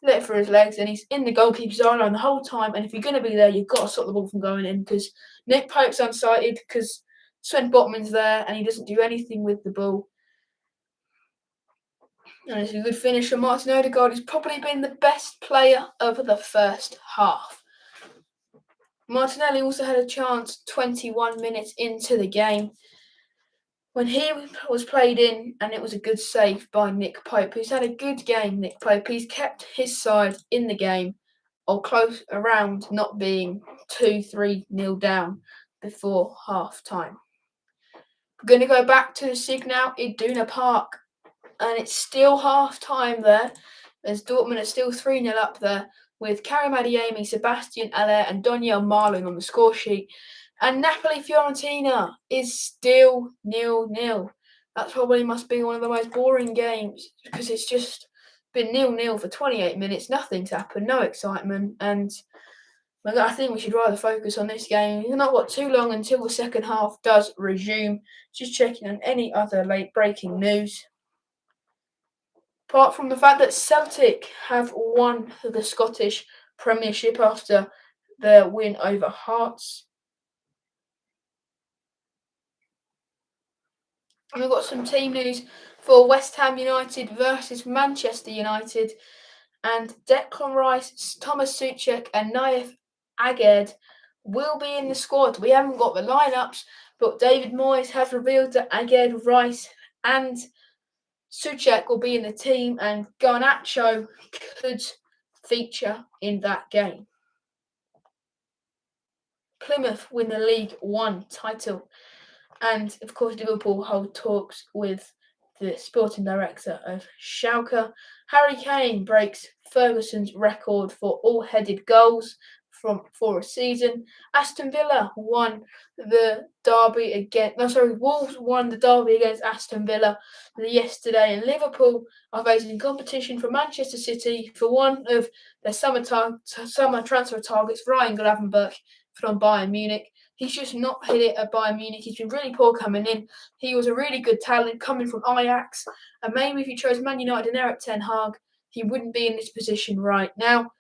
legs, and he's in the goalkeeper's eye line the whole time. And if you're going to be there, you've got to stop the ball from going in, because Nick Pope's unsighted because Sven Botman's there and he doesn't do anything with the ball. And it's a good finish from Martin Odegaard, who's probably been the best player of the first half. Martinelli also had a chance 21 minutes into the game when he was played in, and it was a good save by Nick Pope, who's had a good game. Nick Pope, he's kept his side in the game, or close around not being 2-3-0 down before half time. We're going to go back to the Signal Iduna Park, and it's still half time there, as Dortmund are still 3-0 up there, with Karim Adeyemi, Sebastian Aller and Daniel Marlin on the score sheet. And Napoli-Fiorentina is still 0-0. That probably must be one of the most boring games because it's just been 0-0 for 28 minutes. Nothing's happened, no excitement, and I think we should rather focus on this game. It's not got too long until the second half does resume. Just checking on any other late breaking news. Apart from the fact that Celtic have won the Scottish Premiership after their win over Hearts. And we've got some team news for West Ham United versus Manchester United. And Declan Rice, Thomas Souček and Naif Aged will be in the squad. We haven't got the lineups, but David Moyes has revealed that Aged, Rice and Souček will be in the team, and Garnacho could feature in that game. Plymouth win the League One title, and of course Liverpool hold talks with the sporting director of Schalke. Harry Kane breaks Ferguson's record for all-headed goals for a season. Aston Villa won the derby against. Wolves won the derby against Aston Villa yesterday, and Liverpool are facing competition from Manchester City for one of their summer transfer targets, Ryan Gravenberch from Bayern Munich. He's just not hit it at Bayern Munich. He's been really poor coming in. He was a really good talent coming from Ajax. And maybe if he chose Man United and Erik ten Hag, he wouldn't be in this position right now.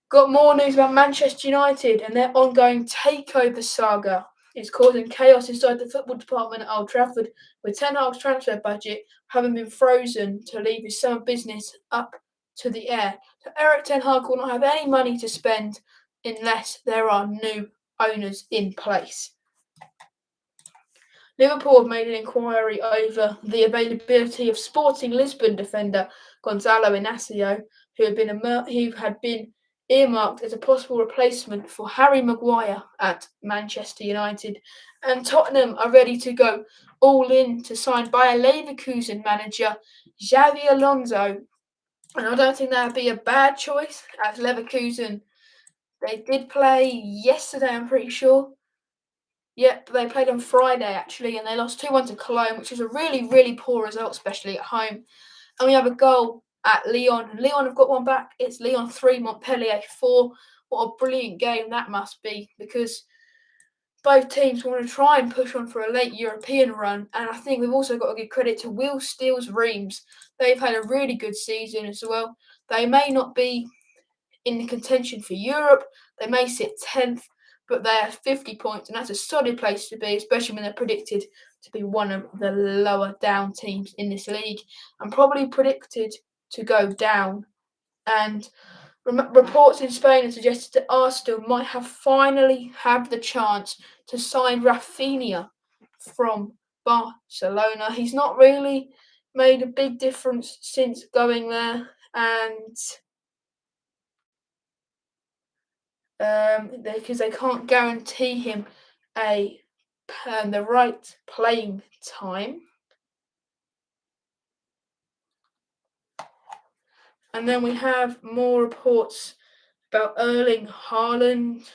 Got more news about Manchester United and their ongoing takeover saga. It's causing chaos inside the football department at Old Trafford, with Ten Hag's transfer budget having been frozen to leave his summer business up to the air. So Erik ten Hag will not have any money to spend unless there are new owners in place. Liverpool have made an inquiry over the availability of Sporting Lisbon defender Gonzalo Inacio, who had been earmarked as a possible replacement for Harry Maguire at Manchester United. And Tottenham are ready to go all in to sign Bayer Leverkusen manager Xabi Alonso. And I don't think that would be a bad choice, as Leverkusen, they did play yesterday, I'm pretty sure. Yep, they played on Friday, actually, and they lost 2-1 to Cologne, which is a really, really poor result, especially at home. And we have a goal at Lyon. Lyon have got one back. It's Lyon 3, Montpellier 4. What a brilliant game that must be, because both teams want to try and push on for a late European run. And I think we've also got to give credit to Will Steele's Reims. They've had a really good season as well. They may not be in the contention for Europe. They may sit 10th, but they have 50 points, and that's a solid place to be, especially when they're predicted to be one of the lower down teams in this league, and probably predicted to go down. And reports in Spain have suggested that Arsenal might finally have the chance to sign Rafinha from Barcelona. He's not really made a big difference since going there, and because they can't guarantee him the right playing time. And then we have more reports about Erling Haaland.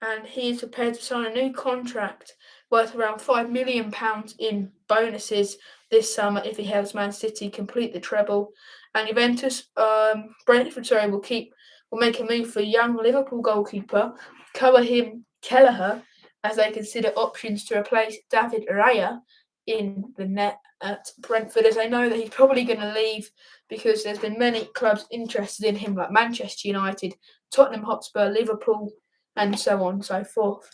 And he is prepared to sign a new contract worth around £5 million in bonuses this summer if he helps Man City complete the treble. And Brentford, will make a move for young Liverpool goalkeeper Kelleher, as they consider options to replace David Raya in the net at Brentford, as they know that he's probably going to leave because there's been many clubs interested in him, like Manchester United, Tottenham Hotspur, Liverpool, and so on and so forth.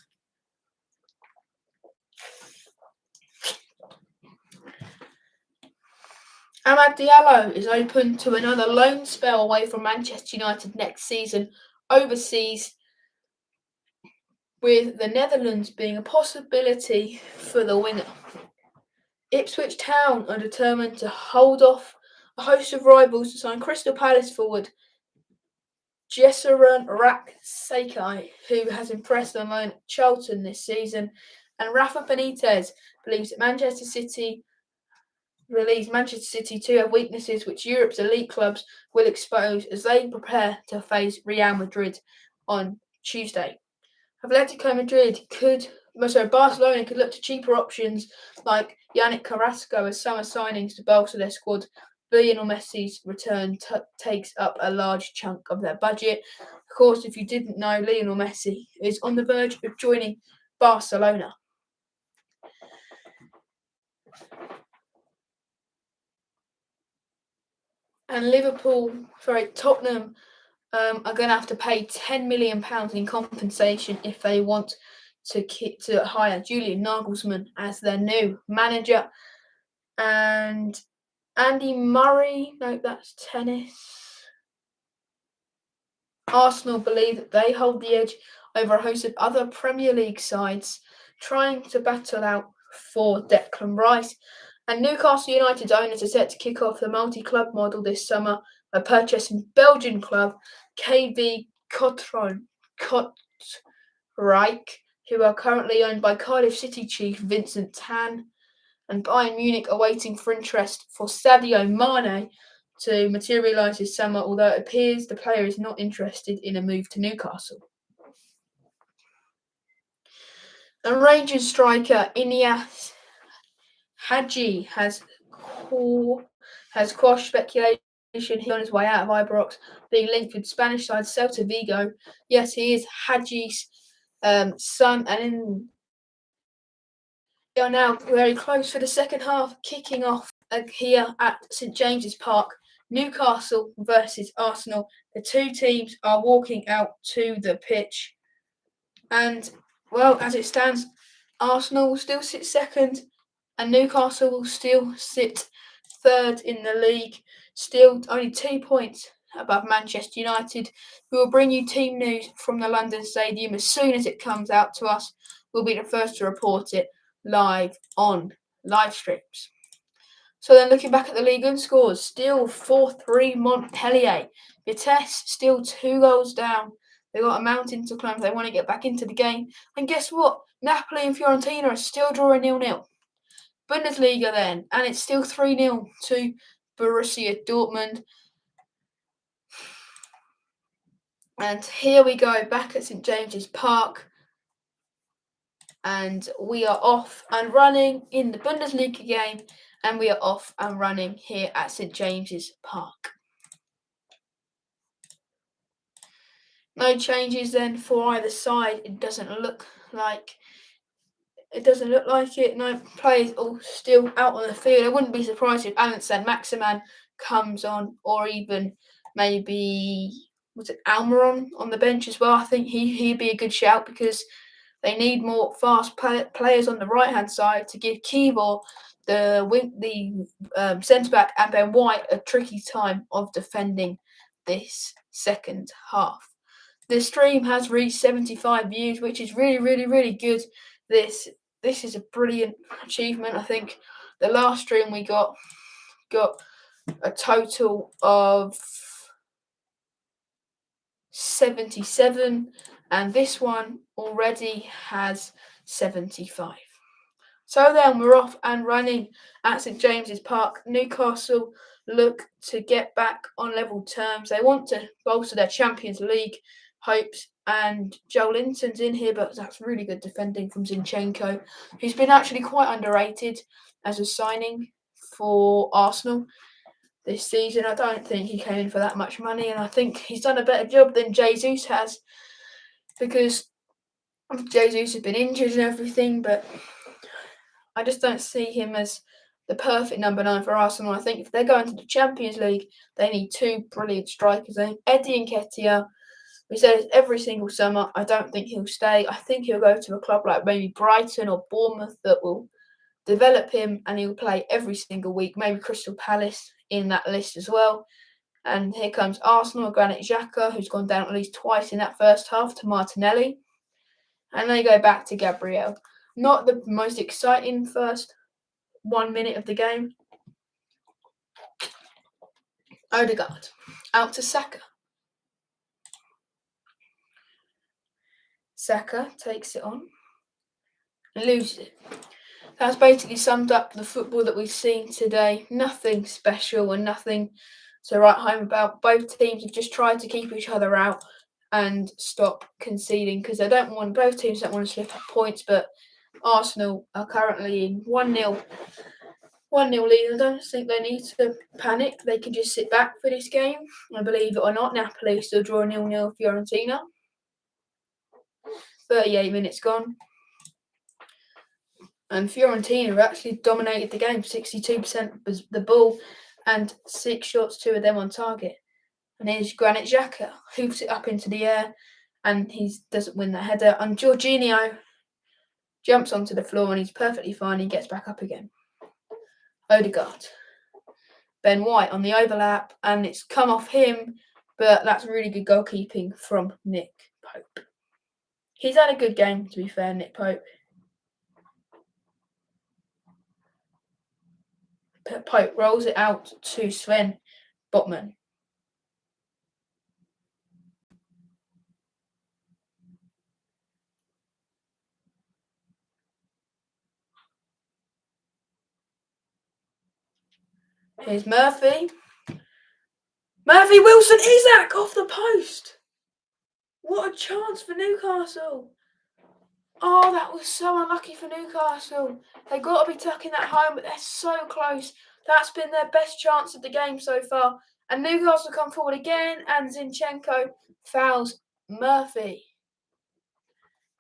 Amad Diallo is open to another loan spell away from Manchester United next season overseas, with the Netherlands being a possibility for the winger. Ipswich Town are determined to hold off a host of rivals to sign Crystal Palace forward Jessurun Rak-Sakai, who has impressed on loan at Charlton this season, and Rafa Benitez believes that Manchester City to have weaknesses which Europe's elite clubs will expose as they prepare to face Real Madrid on Tuesday. Barcelona could look to cheaper options like Yannick Carrasco as summer signings to bolster their squad. Lionel Messi's return takes up a large chunk of their budget. Of course, if you didn't know, Lionel Messi is on the verge of joining Barcelona. And Tottenham are going to have to pay £10 million in compensation if they want to hire Julian Nagelsmann as their new manager. And Andy Murray, no, that's tennis. Arsenal believe that they hold the edge over a host of other Premier League sides trying to battle out for Declan Rice. And Newcastle United's owners are set to kick off the multi-club model this summer by purchasing Belgian club KV Kortrijk, who are currently owned by Cardiff City chief Vincent Tan, and Bayern Munich are waiting for interest for Sadio Mane to materialise this summer, although it appears the player is not interested in a move to Newcastle. And Rangers striker Inyas Hadji has quashed speculation on his way out of Ibrox, being linked with Spanish side Celta Vigo. Yes, he is Hadji's son, and they are now very close for the second half, kicking off here at St James's Park. Newcastle versus Arsenal. The two teams are walking out to the pitch. And, well, as it stands, Arsenal will still sit second and Newcastle will still sit third in the league, still only 2 points above Manchester United. We will bring you team news from the London Stadium as soon as it comes out to us. We'll be the first to report it live on live streams. So then looking back at the Ligue 1 scores, still 4-3 Montpellier. Vitesse still 2 goals down. They've got a mountain to climb if they want to get back into the game. And guess what? Napoli and Fiorentina are still drawing 0-0. Bundesliga then, and it's still 3-0 to Borussia Dortmund. And here we go, back at St James's Park. And we are off and running in the Bundesliga game. And we are off and running here at St James's Park. No changes then for either side. It doesn't look like it. No players all still out on the field. I wouldn't be surprised if Alan Saint-Maximin comes on, or even maybe Almiron on the bench as well. I think he'd be a good shout because they need more fast players on the right hand side to give Kivor, the centre back, and Ben White a tricky time of defending this second half. The stream has reached 75 views, which is really, really, really good. This is a brilliant achievement. I think the last stream we got a total of 77, and this one already has 75. So then we're off and running at St James's Park. Newcastle look to get back on level terms. They want to bolster their Champions League hopes, and Joe Linton's in here, but that's really good defending from Zinchenko, who's been actually quite underrated as a signing for Arsenal this season. I don't think he came in for that much money, and I think he's done a better job than Jesus has, because Jesus has been injured and everything, but I just don't see him as the perfect number 9 for Arsenal. I think if they're going to the Champions League, they need 2 brilliant strikers. Eddie Nketiah, we say this every single summer, I don't think he'll stay. I think he'll go to a club like maybe Brighton or Bournemouth that will develop him, and he'll play every single week. Maybe Crystal Palace in that list as well. And here comes Arsenal, Granit Xhaka, who's gone down at least twice in that first half, to Martinelli. And they go back to Gabriel. Not the most exciting first 1 minute of the game. Odegaard out to Saka. Saka takes it on and loses it. That's basically summed up the football that we've seen today. Nothing special and nothing to write home about. Both teams have just tried to keep each other out and stop conceding, because both teams don't want to slip up points, but Arsenal are currently in 1-0 lead. I don't think they need to panic. They can just sit back for this game. And believe it or not, Napoli still draw 0-0 Fiorentina. 38 minutes gone. And Fiorentina have actually dominated the game, 62% was the ball and 6 shots, 2 of them on target. And here's Granit Xhaka, hoops it up into the air, and he doesn't win the header. And Jorginho jumps onto the floor, and he's perfectly fine. He gets back up again. Odegaard. Ben White on the overlap, and it's come off him, but that's really good goalkeeping from Nick Pope. He's had a good game, to be fair, Nick Pope. Pope rolls it out to Sven Botman. Here's Murphy. Murphy, Wilson, Isak off the post. What a chance for Newcastle. Oh, that was so unlucky for Newcastle. They got to be tucking that home, but they're so close. That's been their best chance of the game so far. And Newcastle come forward again, and Zinchenko fouls Murphy.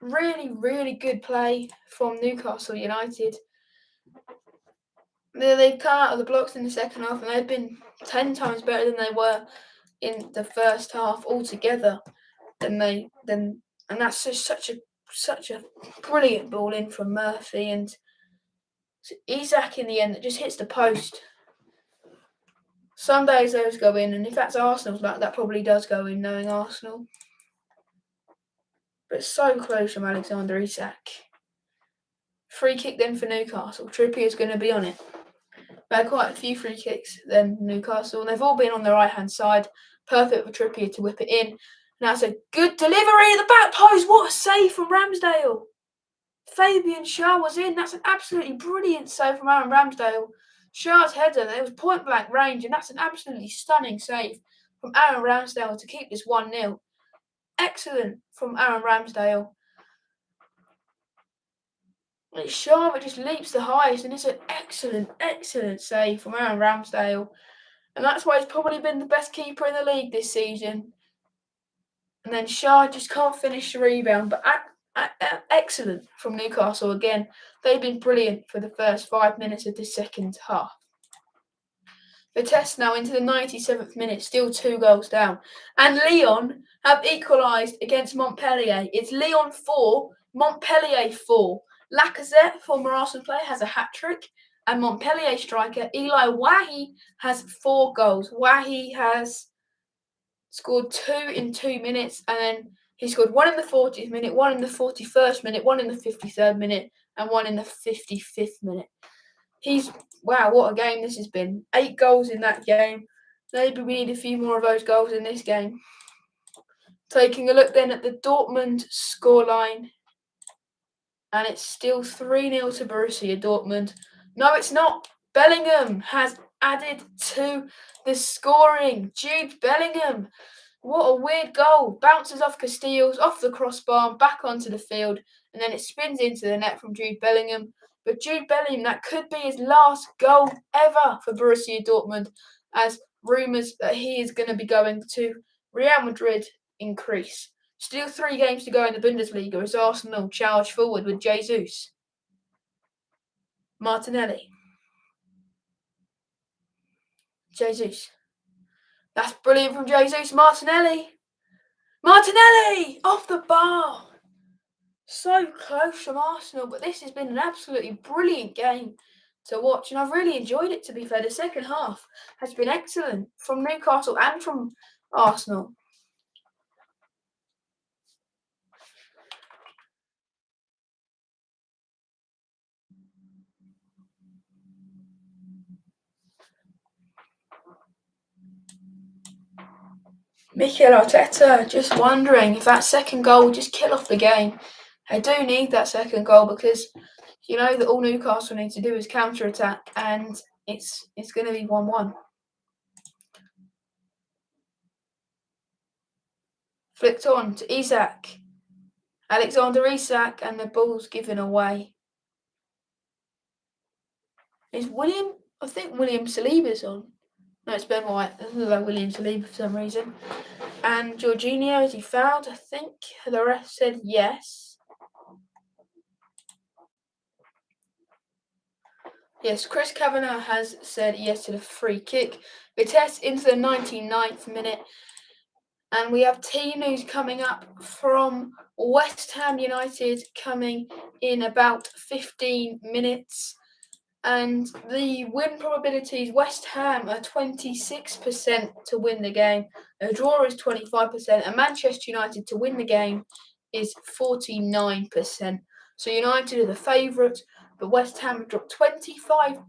Really, really good play from Newcastle United. They've come out of the blocks in the second half, and they've been 10 times better than they were in the first half altogether. And that's just such a brilliant ball in from Murphy, and Isak in the end that just hits the post. Some days those go in, and if that's Arsenal's luck, that probably does go in, knowing Arsenal. But so close from Alexander Isak. Free kick then for Newcastle. Trippier's going to be on it. They had quite a few free kicks then Newcastle, and they've all been on the right-hand side. Perfect for Trippier to whip it in. And that's a good delivery at the back post. What a save from Ramsdale. Fabian Schär was in. That's an absolutely brilliant save from Aaron Ramsdale. Schär's header, there was point-blank range, and that's an absolutely stunning save from Aaron Ramsdale to keep this 1-0. Excellent from Aaron Ramsdale. It's Schär that just leaps the highest, and it's an excellent, excellent save from Aaron Ramsdale. And that's why he's probably been the best keeper in the league this season. And then Schär just can't finish the rebound, but excellent from Newcastle again. They've been brilliant for the first 5 minutes of the second half. Vitesse now into the 97th minute, still 2 goals down. And Lyon have equalised against Montpellier. It's Lyon 4, Montpellier 4. Lacazette, former Arsenal player, has a hat-trick. And Montpellier striker Eli Wahi has 4 goals. Wahi has scored 2 in 2 minutes, and then he scored 1 in the 40th minute, 1 in the 41st minute, 1 in the 53rd minute, and 1 in the 55th minute. Wow, what a game this has been. 8 goals in that game. Maybe we need a few more of those goals in this game. Taking a look then at the Dortmund scoreline, and it's still 3-0 to Borussia Dortmund. No, it's not. Bellingham has added to the scoring. Jude Bellingham. What a weird goal. Bounces off Casteels, off the crossbar, back onto the field, and then it spins into the net from Jude Bellingham. But Jude Bellingham, that could be his last goal ever for Borussia Dortmund, as rumours that he is going to be going to Real Madrid increase. Still 3 games to go in the Bundesliga as Arsenal charge forward with Jesus. Martinelli. Jesus. That's brilliant from Jesus. Martinelli! Off the bar! So close from Arsenal, but this has been an absolutely brilliant game to watch, and I've really enjoyed it, to be fair. The second half has been excellent from Newcastle and from Arsenal. Mikel Arteta just wondering if that second goal will just kill off the game. They do need that second goal, because you know that all Newcastle need to do is counter-attack, and it's going to be 1-1. Flicked on to Isak. Alexander Isak, and the ball's given away. Is William? I think William Saliba's on. No, it's Ben White. This is like William Saliba for some reason. And Jorginho, is he fouled? I think the ref said yes. Yes, Chris Kavanagh has said yes to the free kick. Vitesse into the 99th minute. And we have team news coming up from West Ham United coming in about 15 minutes. And the win probabilities, West Ham are 26% to win the game. A draw is 25%. And Manchester United to win the game is 49%. So United are the favourites, but West Ham have dropped 35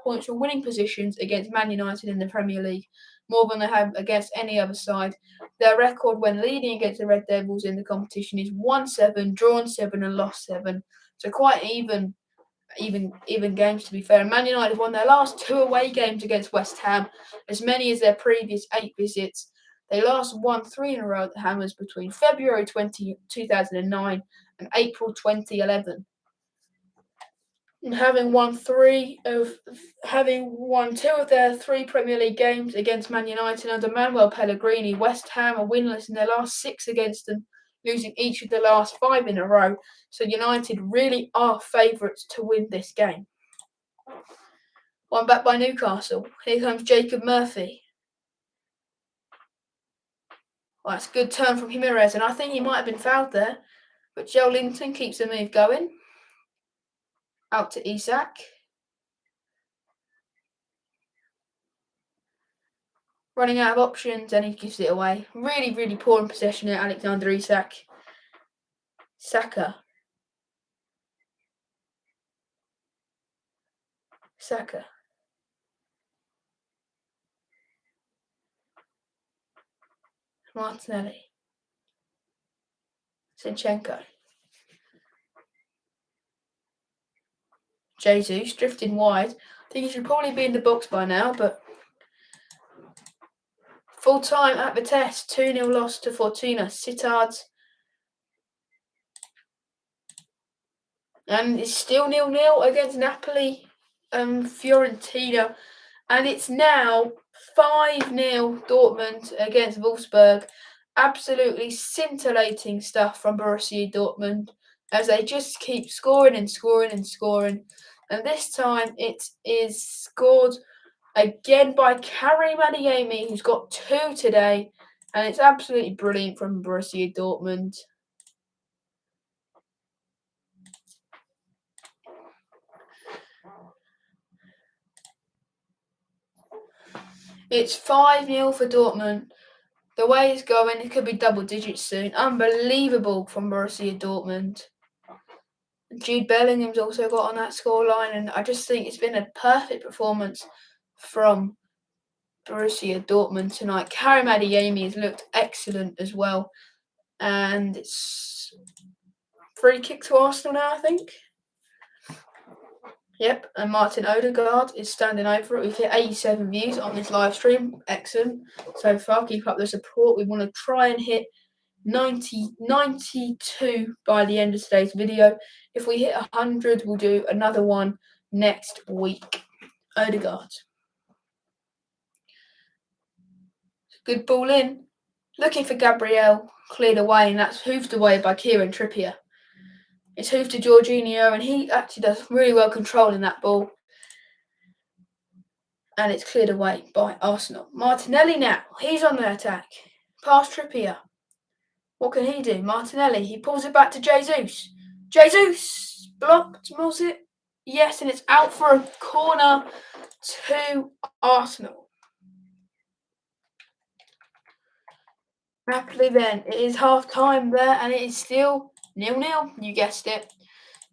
points from winning positions against Man United in the Premier League, more than they have against any other side. Their record when leading against the Red Devils in the competition is 1-7, drawn 7 and lost 7. So quite even games, to be fair. And Man United won their last 2 away games against West Ham, as many as their previous 8 visits. They last won 3 in a row at the Hammers between February 2009 and April 2011. And having won 2 of their 3 Premier League games against Man United under Manuel Pellegrini, West Ham are winless in their last 6 against them, losing each of the last 5 in a row. So United really are favourites to win this game. One back by Newcastle. Here comes Jacob Murphy. Well, that's a good turn from Jimenez, and I think he might have been fouled there. But Joe Linton keeps the move going. Out to Isak. Running out of options, and he gives it away. Really, really poor in possession at Alexander Isak. Saka. Martinelli. Zinchenko. Jesus drifting wide. I think he should probably be in the box by now, but full time at Vitesse, 2-0 loss to Fortuna Sittard. And it's still 0-0 against Napoli, Fiorentina. And it's now 5-0 Dortmund against Wolfsburg. Absolutely scintillating stuff from Borussia Dortmund, as they just keep scoring and scoring and scoring. And this time it is scored again by Karim Adeyemi, who's got 2 today. And it's absolutely brilliant from Borussia Dortmund. It's 5-0 for Dortmund. The way it's going, it could be double digits soon. Unbelievable from Borussia Dortmund. Jude Bellingham's also got on that scoreline, and I just think it's been a perfect performance from Borussia Dortmund tonight. Karim Adeyemi has looked excellent as well. And it's free kick to Arsenal now, I think. Yep, and Martin Odegaard is standing over it. We've hit 87 views on this live stream. Excellent. So far, keep up the support. We want to try and hit 92 by the end of today's video. If we hit 100, we'll do another one next week. Odegaard. Good ball in. Looking for Gabriel. Cleared away, and that's hoofed away by Kieran Trippier. It's hoofed to Jorginho, and he actually does really well controlling that ball. And it's cleared away by Arsenal. Martinelli now. He's on the attack. Past Trippier. What can he do? Martinelli. He pulls it back to Jesus. Jesus! Blocked. Was it? Yes, and it's out for a corner to Arsenal. Napoli then. It is half time there, and it is still 0-0. You guessed it.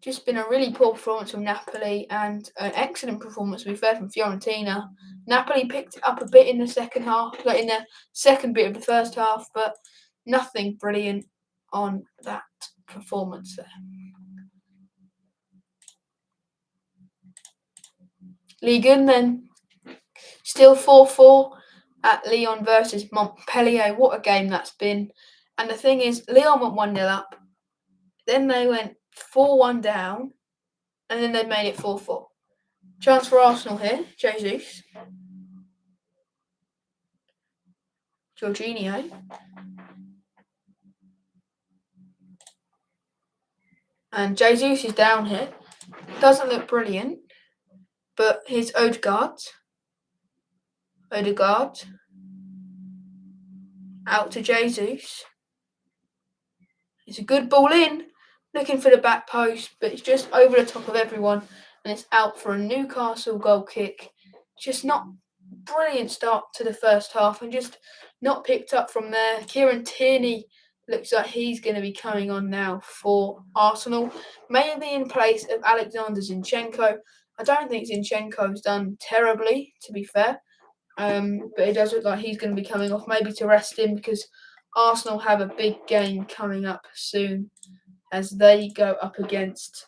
Just been a really poor performance from Napoli, and an excellent performance, to be fair, from Fiorentina. Napoli picked it up a bit in the second half, like in the second bit of the first half, but nothing brilliant on that performance there. Ligue 1 then, still 4-4. at Lyon versus Montpellier. What a game that's been. And the thing is, Lyon went 1-0 up. Then they went 4-1 down. And then they made it 4-4. Chance for Arsenal here. Jesus. Jorginho. And Jesus is down here. Doesn't look brilliant. But here's Odegaard. Out to Jesus. It's a good ball in. Looking for the back post. But it's just over the top of everyone. And it's out for a Newcastle goal kick. Just not brilliant start to the first half. And just not picked up from there. Kieran Tierney looks like he's going to be coming on now for Arsenal. Maybe in place of Alexander Zinchenko. I don't think Zinchenko's done terribly, to be fair. But it does look like he's going to be coming off, maybe to rest him, because Arsenal have a big game coming up soon as they go up against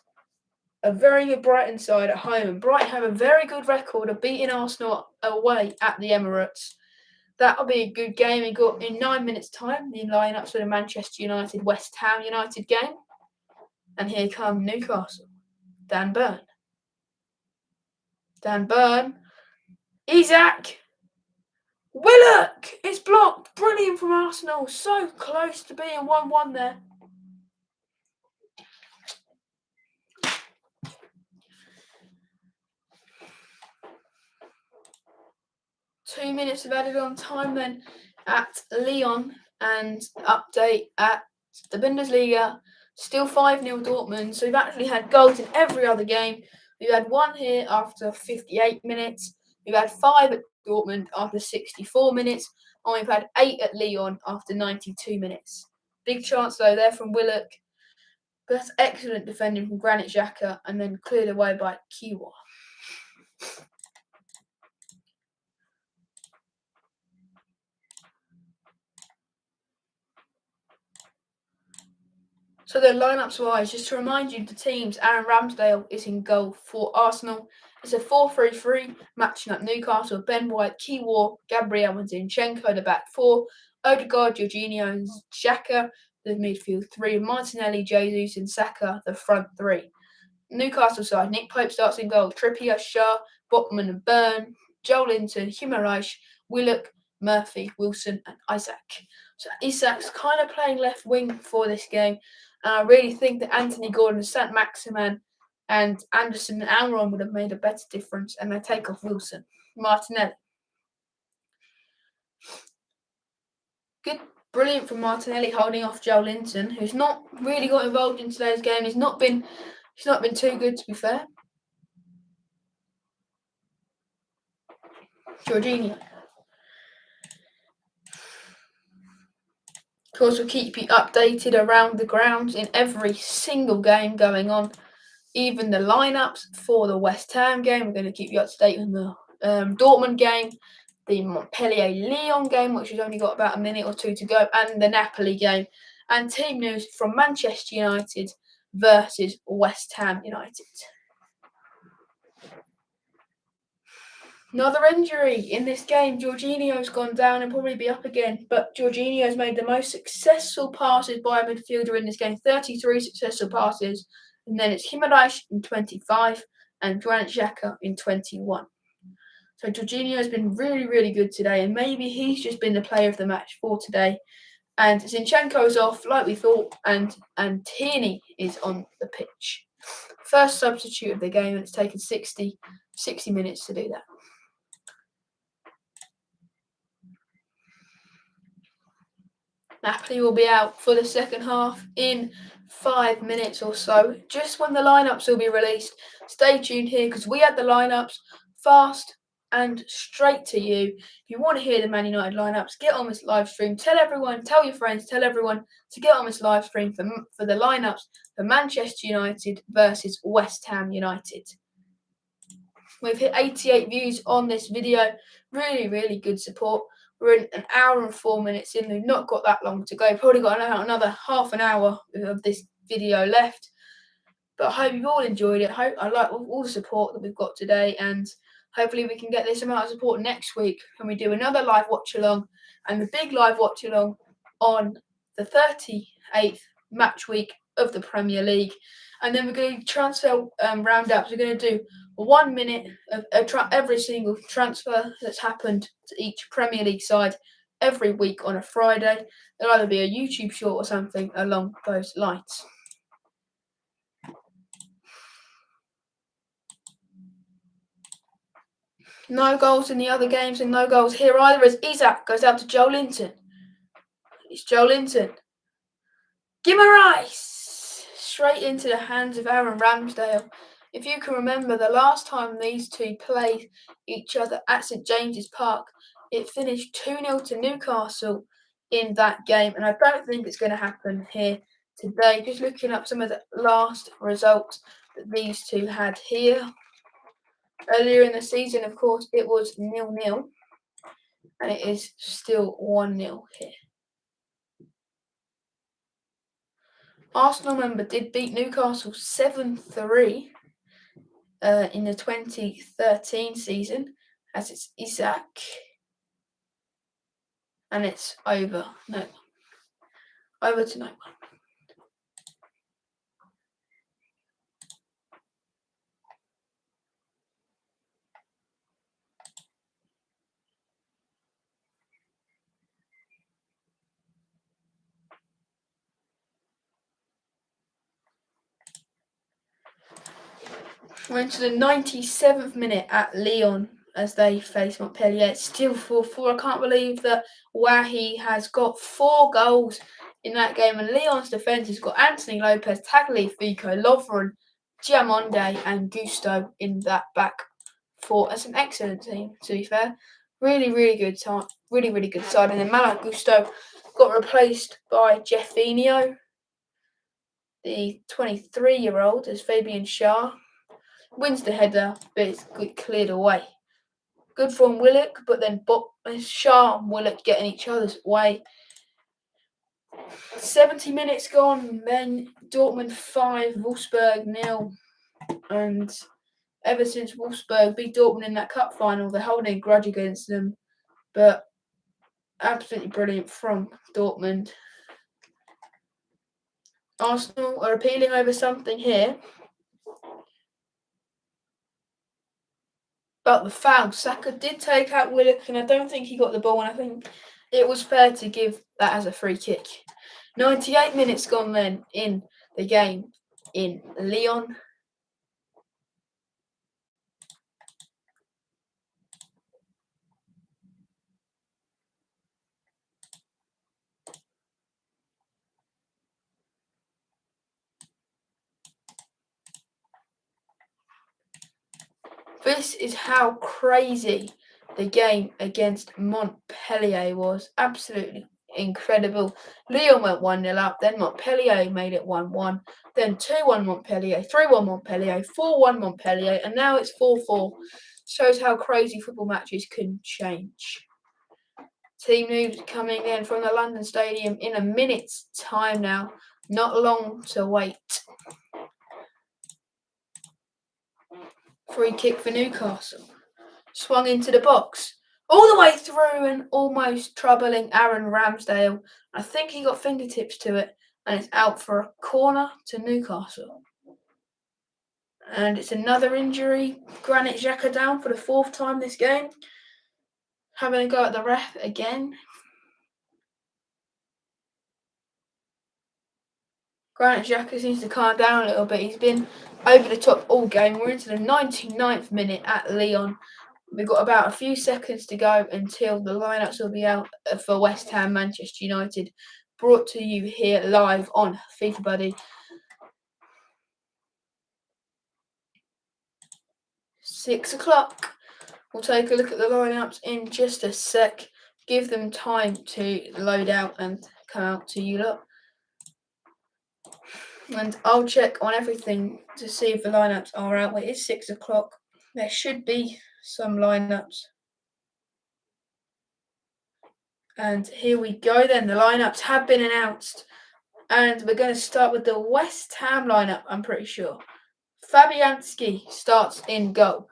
a very good Brighton side at home. And Brighton have a very good record of beating Arsenal away at the Emirates. That'll be a good game. We got in 9 minutes' time the lineups for the Manchester United West Ham United game. And here come Newcastle. Dan Burn. Isak. Willock! It's blocked. Brilliant from Arsenal. So close to being 1-1 there. Two minutes of added on time then at Lyon, and update at the Bundesliga. Still 5-0 Dortmund. So we've actually had goals in every other game. We've had one here after 58 minutes. We've had 5 at Dortmund after 64 minutes. And we've had 8 at Lyon after 92 minutes. Big chance though there from Willock. But that's excellent defending from Granit Xhaka, and then cleared away by Kiwa. So the lineups wise, just to remind you, the teams, Aaron Ramsdale is in goal for Arsenal. It's a 4-3-3, matching up Newcastle, Ben White, Kiwa, Gabriel and Zinchenko, the back 4, Odegaard, Jorginho and Xhaka, the midfield 3, Martinelli, Jesus and Saka, the front 3. Newcastle side, Nick Pope starts in goal, Trippier, Shah, Botman and Byrne, Joelinton, Hummeraich, Willock, Murphy, Wilson and Isak. So Isak's kind of playing left wing for this game. And I really think that Anthony Gordon, Saint-Maximin and Anderson and Almiron would have made a better difference, and they take off Wilson. Martinelli. Good, brilliant from Martinelli holding off Joelinton, who's not really got involved in today's game. He's not been too good, to be fair. Jorginho. Of course, we'll keep you updated around the grounds in every single game going on. Even the lineups for the West Ham game. We're going to keep you up to date on the Dortmund game, the Montpellier-Lyon game, which has only got about a minute or two to go, and the Napoli game. And team news from Manchester United versus West Ham United. Another injury in this game. Jorginho's gone down and probably be up again. But Jorginho's made the most successful passes by a midfielder in this game. 33 successful passes. And then it's Hummeraich in 25 and Granit Xhaka in 21. So Jorginho's been really, really good today. And maybe he's just been the player of the match for today. And Zinchenko's off, like we thought. And Tierney is on the pitch. First substitute of the game. And it's taken 60 minutes to do that. Napoli will be out for the second half in 5 minutes or so, just when the lineups will be released. Stay tuned here because we had the lineups fast and straight to you. If you want to hear the Man United lineups, get on this live stream. Tell everyone, tell your friends, tell everyone to get on this live stream for the lineups for Manchester United versus West Ham United. We've hit 88 views on this video. Really, really good support. We're in an hour and 4 minutes in. We've not got that long to go. Probably got another half an hour of this video left. But I hope you've all enjoyed it. I like all the support that we've got today. And Hopefully we can get this amount of support next week when we do another live watch along, and the big live watch along on the 38th match week of the Premier League. And then we're going to transfer roundups. We're going to do 1 minute of every single transfer that's happened to each Premier League side every week on a Friday. It'll either be a YouTube short or something along those lines. No goals in the other games and no goals here either, as Isaac goes out to Joe Linton. It's Joe Linton. Guimaraes! Straight into the hands of Aaron Ramsdale. If you can remember, the last time these two played each other at St James's Park, it finished 2-0 to Newcastle in that game, and I don't think it's going to happen here today. Just looking up some of the last results that these two had here. Earlier in the season, of course, it was 0-0, and it is still 1-0 here. Arsenal, remember, did beat Newcastle 7-3 in the 2013 season, as it's Isaac, and it's over to no one. Went to the 97th minute at Lyon as they face Montpellier. It's still 4-4. I can't believe that Wahi has got 4 goals in that game. And Lyon's defence has got Anthony Lopez, Tagliafico, Lovren, Giamonde and Gusto in that back four. That's an excellent team, to be fair. Really, really good time. Really, really good side. And then Malak Gusto got replaced by Jeffinho, the 23-year-old, as Fabian Schär wins the header, but it's cleared away. Good from Willock, but then Schär and Willock getting each other's way. 70 minutes gone, then Dortmund 5, Wolfsburg 0. And ever since Wolfsburg beat Dortmund in that cup final, they're holding a grudge against them. But absolutely brilliant from Dortmund. Arsenal are appealing over something here. But the foul, Saka did take out Willock, and I don't think he got the ball, and I think it was fair to give that as a free kick. 98 minutes gone then in the game in Lyon. This is how crazy the game against Montpellier was. Absolutely incredible. Lyon went 1-0 up, then Montpellier made it 1-1, then 2-1 Montpellier, 3-1 Montpellier, 4-1 Montpellier, and now it's 4-4. Shows how crazy football matches can change. Team news coming in from the London Stadium in a minute's time now. Not long to wait. Free kick for Newcastle. Swung into the box. All the way through and almost troubling Aaron Ramsdale. I think he got fingertips to it, and it's out for a corner to Newcastle. And it's another injury. Granit Xhaka down for the 4th time this game. Having a go at the ref again. Granit Xhaka seems to calm down a little bit. He's been over the top all game. We're into the 99th minute at Lyon. We've got about a few seconds to go until the lineups will be out for West Ham, Manchester United. Brought to you here live on FIFA Buddy. 6 o'clock. We'll take a look at the lineups in just a sec. Give them time to load out and come out to you lot. And I'll check on everything to see if the lineups are out. It is 6 o'clock. There should be some lineups. And here we go then. The lineups have been announced. And we're going to start with the West Ham lineup, I'm pretty sure. Fabianski starts in goal.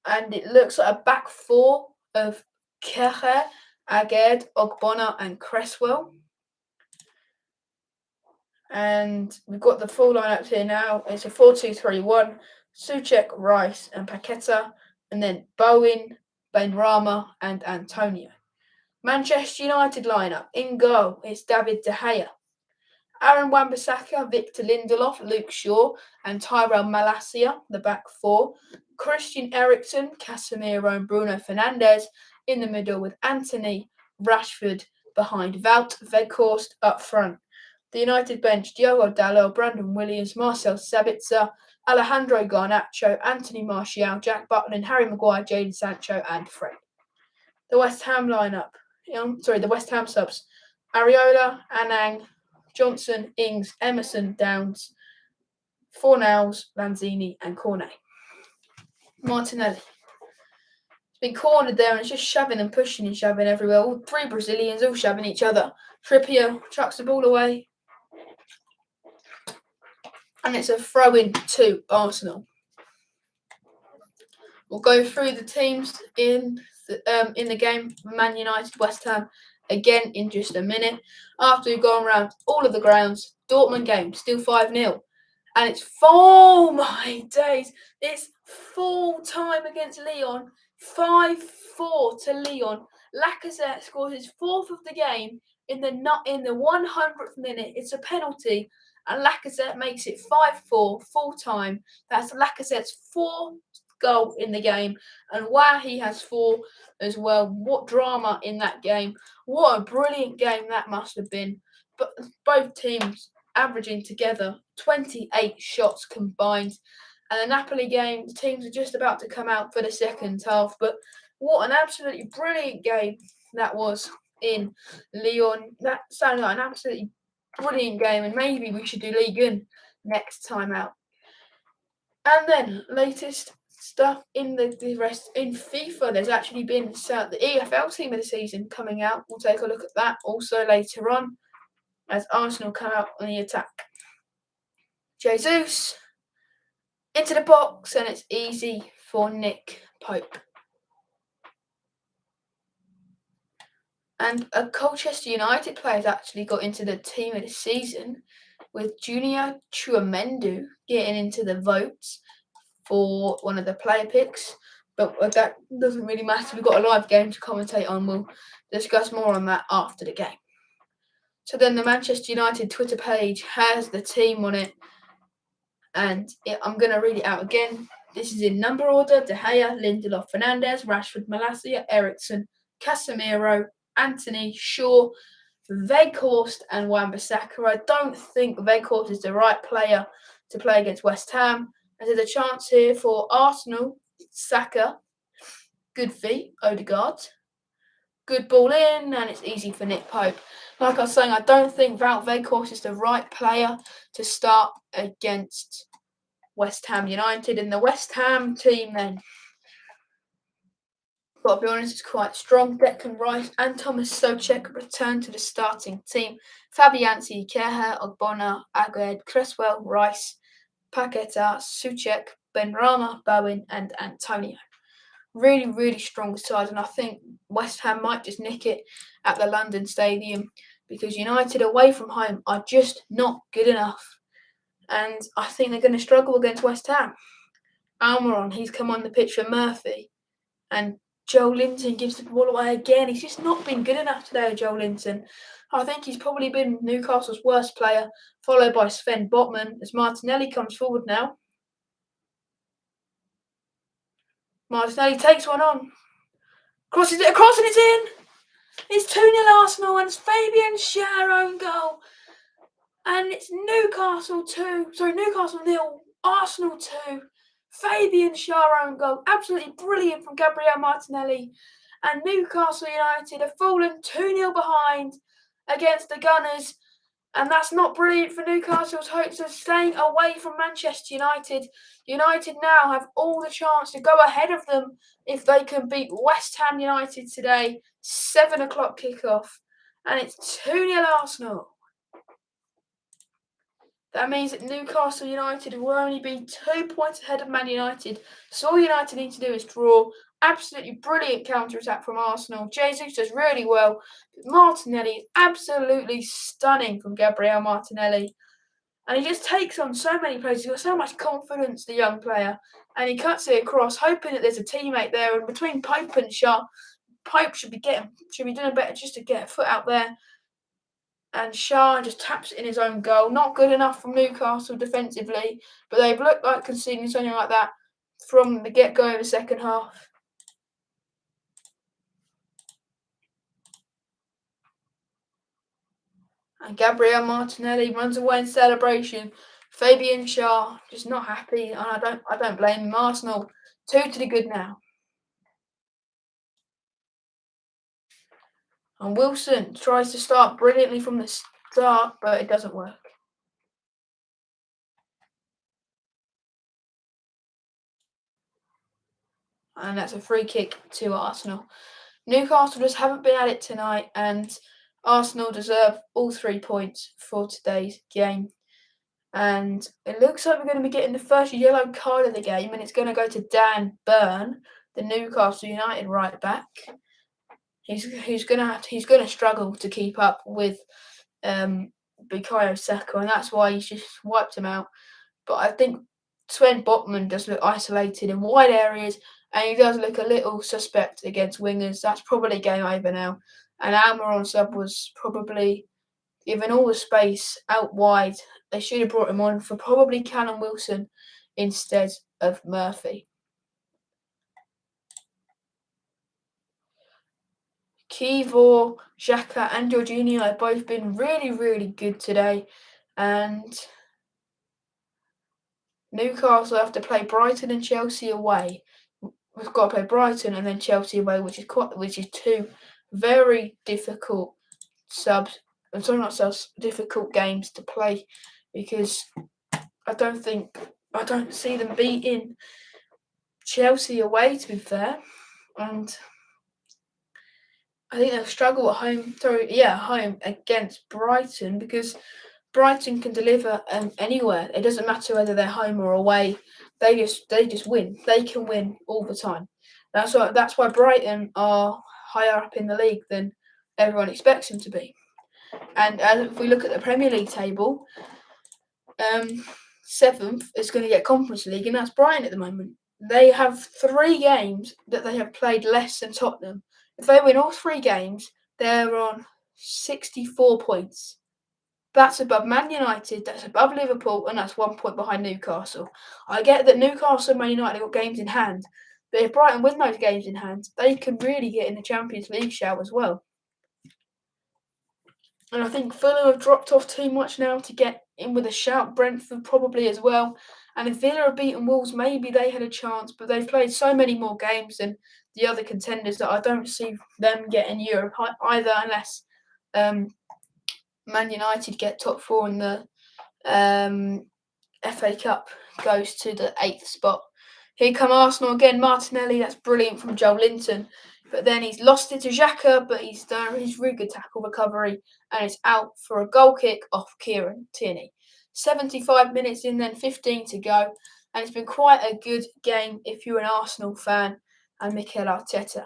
and it looks like a back four of Kehe, Aged, Ogbonna, and Cresswell. And we've got the full lineup here now. It's a 4-2-3-1. Souček, Rice, and Paqueta, and then Bowen, Benrahma, and Antonio. Manchester United lineup. In goal, it's David De Gea. Aaron Wan-Bissaka, Victor Lindelof, Luke Shaw, and Tyrell Malacia, the back four. Christian Eriksen, Casemiro, and Bruno Fernandes in the middle, with Anthony, Rashford behind Wout Weghorst up front. The United bench: Diogo Dalot, Brandon Williams, Marcel Sabitzer, Alejandro Garnacho, Anthony Martial, Jack Butland, Harry Maguire, Jadon Sancho, and Fred. The West Ham lineup. The West Ham subs: Areola, Anang, Johnson, Ings, Emerson, Downs, Fornals, Lanzini, and Cornet. Martinelli. It's been cornered there and it's just shoving and pushing and shoving everywhere. All three Brazilians all shoving each other. Trippier chucks the ball away. And it's a throw-in to Arsenal. We'll go through the teams in the game. Man United, West Ham, again in just a minute. After we've gone around all of the grounds, Dortmund game, still 5-0. And it's, oh my days, it's full time against Lyon. 5-4 to Lyon. Lacazette scores his fourth of the game in the 100th minute. It's a penalty. And Lacazette makes it 5-4 full time. That's Lacazette's fourth goal in the game. And wow, he has 4 as well. What drama in that game. What a brilliant game that must have been. But both teams averaging together 28 shots combined. And the Napoli game, the teams are just about to come out for the second half. But what an absolutely brilliant game that was in Lyon. That sounded like an absolutely brilliant game, and maybe we should do Ligue 1 next time out. And then latest stuff in the rest in FIFA. There's actually been the EFL team of the season coming out. We'll take a look at that also later on as Arsenal come out on the attack. Jesus into the box, and it's easy for Nick Pope. And a Colchester United player has actually got into the team of the season, with Junior Chuamendu getting into the votes for one of the player picks. But that doesn't really matter. We've got a live game to commentate on. We'll discuss more on that after the game. So then the Manchester United Twitter page has the team on it. And I'm going to read it out again. This is in number order: De Gea, Lindelof, Fernandes, Rashford, Malacia, Eriksen, Casemiro, Anthony, Shaw, Weghorst, and Wan-Bissaka. I don't think Weghorst is the right player to play against West Ham. And there's a chance here for Arsenal. Saka, good feet, Odegaard. Good ball in, and it's easy for Nick Pope. Like I was saying, I don't think Wout Weghorst is the right player to start against West Ham United. And the West Ham team then, got to be honest, it's quite strong. Declan Rice and Thomas Souček return to the starting team. Fabianski, Kehe, Ogbonna, Agüed, Cresswell, Rice, Paqueta, Souček, Benrahma, Bowen, and Antonio. Really, really strong side, and I think West Ham might just nick it at the London Stadium because United away from home are just not good enough. And I think they're going to struggle against West Ham. Almiron, he's come on the pitch for Murphy. And Joe Linton gives the ball away again. He's just not been good enough today, Joe Linton. I think he's probably been Newcastle's worst player, followed by Sven Botman, as Martinelli comes forward now. Martinelli takes one on. Crosses it across and it's in. It's 2-0 Arsenal and it's Fabian Schär own goal. And it's Newcastle 0, Arsenal 2. Fabian Schär own goal. Absolutely brilliant from Gabriel Martinelli. And Newcastle United have fallen 2-0 behind against the Gunners. And that's not brilliant for Newcastle's hopes of staying away from Manchester United. United now have all the chance to go ahead of them if they can beat West Ham United today. 7 o'clock kickoff. And it's 2-0 Arsenal. That means that Newcastle United will only be 2 points ahead of Man United. So all United need to do is draw. Absolutely brilliant counter-attack from Arsenal. Jesus does really well. Martinelli is absolutely stunning from Gabriel Martinelli. And he just takes on so many players. He's got so much confidence, the young player. And he cuts it across, hoping that there's a teammate there. And between Pope and Shaw, Pope should be doing better just to get a foot out there. And Shaw just taps it in his own goal. Not good enough from Newcastle defensively, but they've looked like conceding something like that from the get-go of the second half. And Gabriel Martinelli runs away in celebration. Fabian Shaw just not happy, and I don't blame him. Arsenal 2 to the good now. And Wilson tries to start brilliantly from the start, but it doesn't work. And that's a free kick to Arsenal. Newcastle just haven't been at it tonight, and Arsenal deserve all 3 points for today's game. And it looks like we're going to be getting the first yellow card of the game, and it's going to go to Dan Burn, the Newcastle United right back. He's going to struggle to keep up with Bukayo Saka, and that's why he's just wiped him out. But I think Sven Botman does look isolated in wide areas, and he does look a little suspect against wingers. That's probably game over now. And Almiron sub was probably given all the space out wide. They should have brought him on for probably Callum Wilson instead of Murphy. Kivor, Xhaka and Jorginho have both been really, really good today. And Newcastle have to play Brighton and Chelsea away. We've got to play Brighton and then Chelsea away, which is 2 very difficult difficult games to play, because I don't see them beating Chelsea away, to be fair. And I think they'll struggle at home against Brighton, because Brighton can deliver anywhere. It doesn't matter whether they're home or away. They just win. They can win all the time. That's why Brighton are higher up in the league than everyone expects them to be. And if we look at the Premier League table, 7th is going to get Conference League, and that's Brighton at the moment. They have 3 games that they have played less than Tottenham. If they win all 3 games, they're on 64 points. That's above Man United, that's above Liverpool, and that's 1 point behind Newcastle. I get that Newcastle and Man United have got games in hand, but if Brighton win those games in hand, they can really get in the Champions League shout as well. And I think Fulham have dropped off too much now to get in with a shout. Brentford probably as well. And if Villa have beaten Wolves, maybe they had a chance, but they've played so many more games than the other contenders that I don't see them getting Europe either, unless Man United get top 4 in the FA Cup, goes to the 8th spot. Here come Arsenal again. Martinelli, that's brilliant from Joe Linton. But then he's lost it to Xhaka, but he's done his really good tackle recovery, and it's out for a goal kick off Kieran Tierney. 75 minutes in, then 15 to go. And it's been quite a good game if you're an Arsenal fan and Mikel Arteta.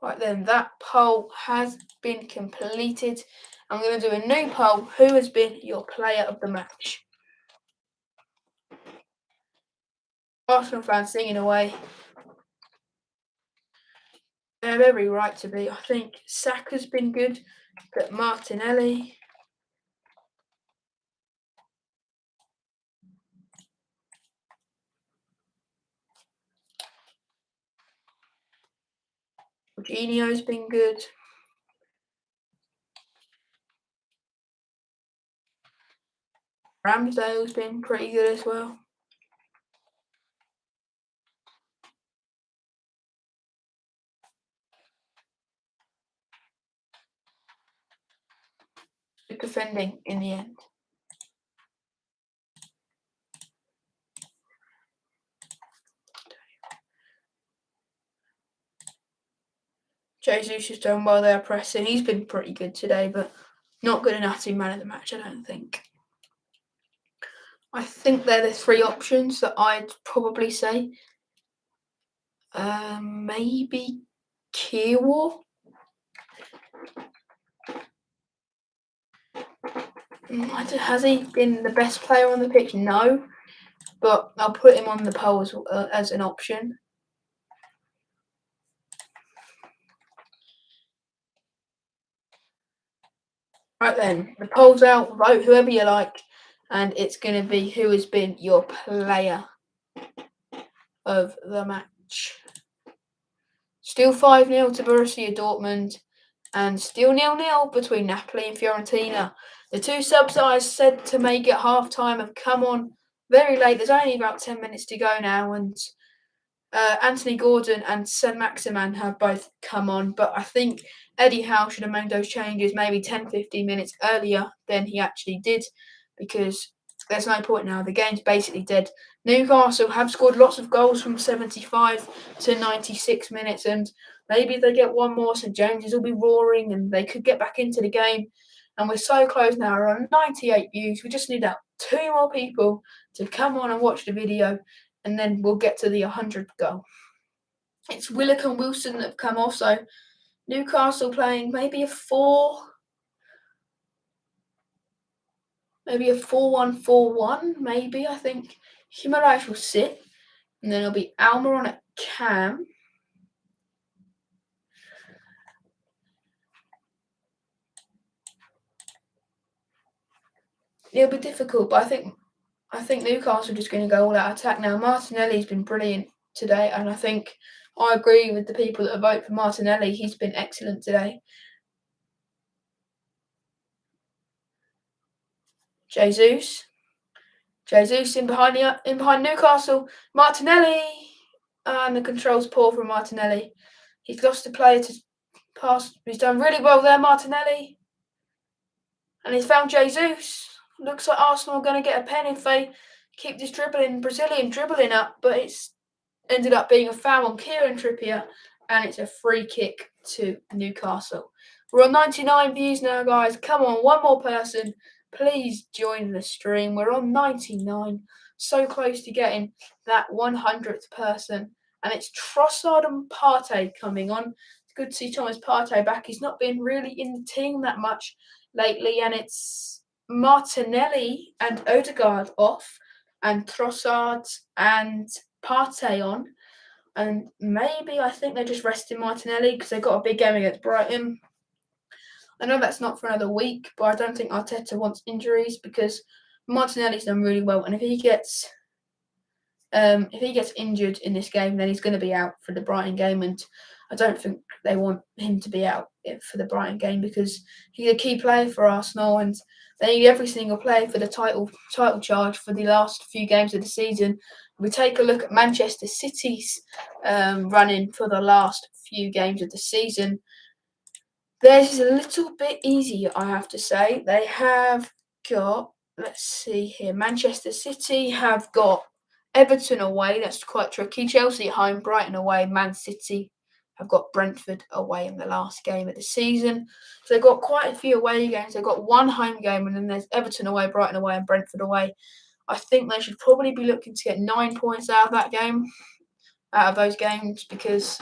Right then, that poll has been completed. I'm going to do a new poll. Who has been your player of the match? Arsenal fans singing away. They have every right to be. I think Saka's been good, but Martinelli. Jorginho's been good. Ramsdale's been pretty good as well. Good defending in the end. Jesus has done well there pressing. He's been pretty good today, but not good enough to be man of the match, I don't think. I think they're the three options that I'd probably say. Maybe Kiewar. Has he been the best player on the pitch? No, but I'll put him on the poll as an option. Right then, the poll's out. Vote whoever you like, and it's going to be who has been your player of the match. Still 5-0 to Borussia Dortmund, and still 0-0 between Napoli and Fiorentina. The two subs I said to make it half-time have come on very late. There's only about 10 minutes to go now, and Anthony Gordon and Saint-Maximin have both come on, but I think Eddie Howe should have made those changes maybe 10-15 minutes earlier than he actually did, because there's no point now. The game's basically dead. Newcastle have scored lots of goals from 75 to 96 minutes, and maybe if they get one more, St James's will be roaring and they could get back into the game. And we're so close now. We're on 98 views. We just need out 2 more people to come on and watch the video, and then we'll get to the 100th goal. It's Willock and Wilson that have come off, so Newcastle playing maybe a 4-1-4-1, maybe, I think. Humarais will sit, and then it'll be Almiron at cam. It'll be difficult, but I think Newcastle are just going to go all out attack now. Martinelli's been brilliant today, and I think I agree with the people that vote for Martinelli. He's been excellent today. Jesus in behind Newcastle. Martinelli, and the control's poor from Martinelli. He's lost a player to pass. He's done really well there, Martinelli, and he's found Jesus. Looks like Arsenal are going to get a pen if they keep this Brazilian dribbling up, but it's ended up being a foul on Kieran Trippier, and it's a free kick to Newcastle. We're on 99 views now, guys. Come on, one more person. Please join the stream. We're on 99. So close to getting that 100th person. And it's Trossard and Partey coming on. It's good to see Thomas Partey back. He's not been really in the team that much lately, and it's Martinelli and Odegaard off, and Trossard and Partey on. And maybe I think they're just resting Martinelli because they've got a big game against Brighton. I know that's not for another week, but I don't think Arteta wants injuries because Martinelli's done really well, and if he gets injured in this game, then he's going to be out for the Brighton game, and I don't think they want him to be out for the Brighton game because he's a key player for Arsenal, and they need every single player for the title charge for the last few games of the season. We take a look at Manchester City's running for the last few games of the season. Theirs is a little bit easier, I have to say. They have got, let's see here, Manchester City have got Everton away, that's quite tricky. Chelsea at home, Brighton away, Man City have got Brentford away in the last game of the season. So they've got quite a few away games. They've got one home game, and then there's Everton away, Brighton away, and Brentford away. I think they should probably be looking to get 9 points out of those games, because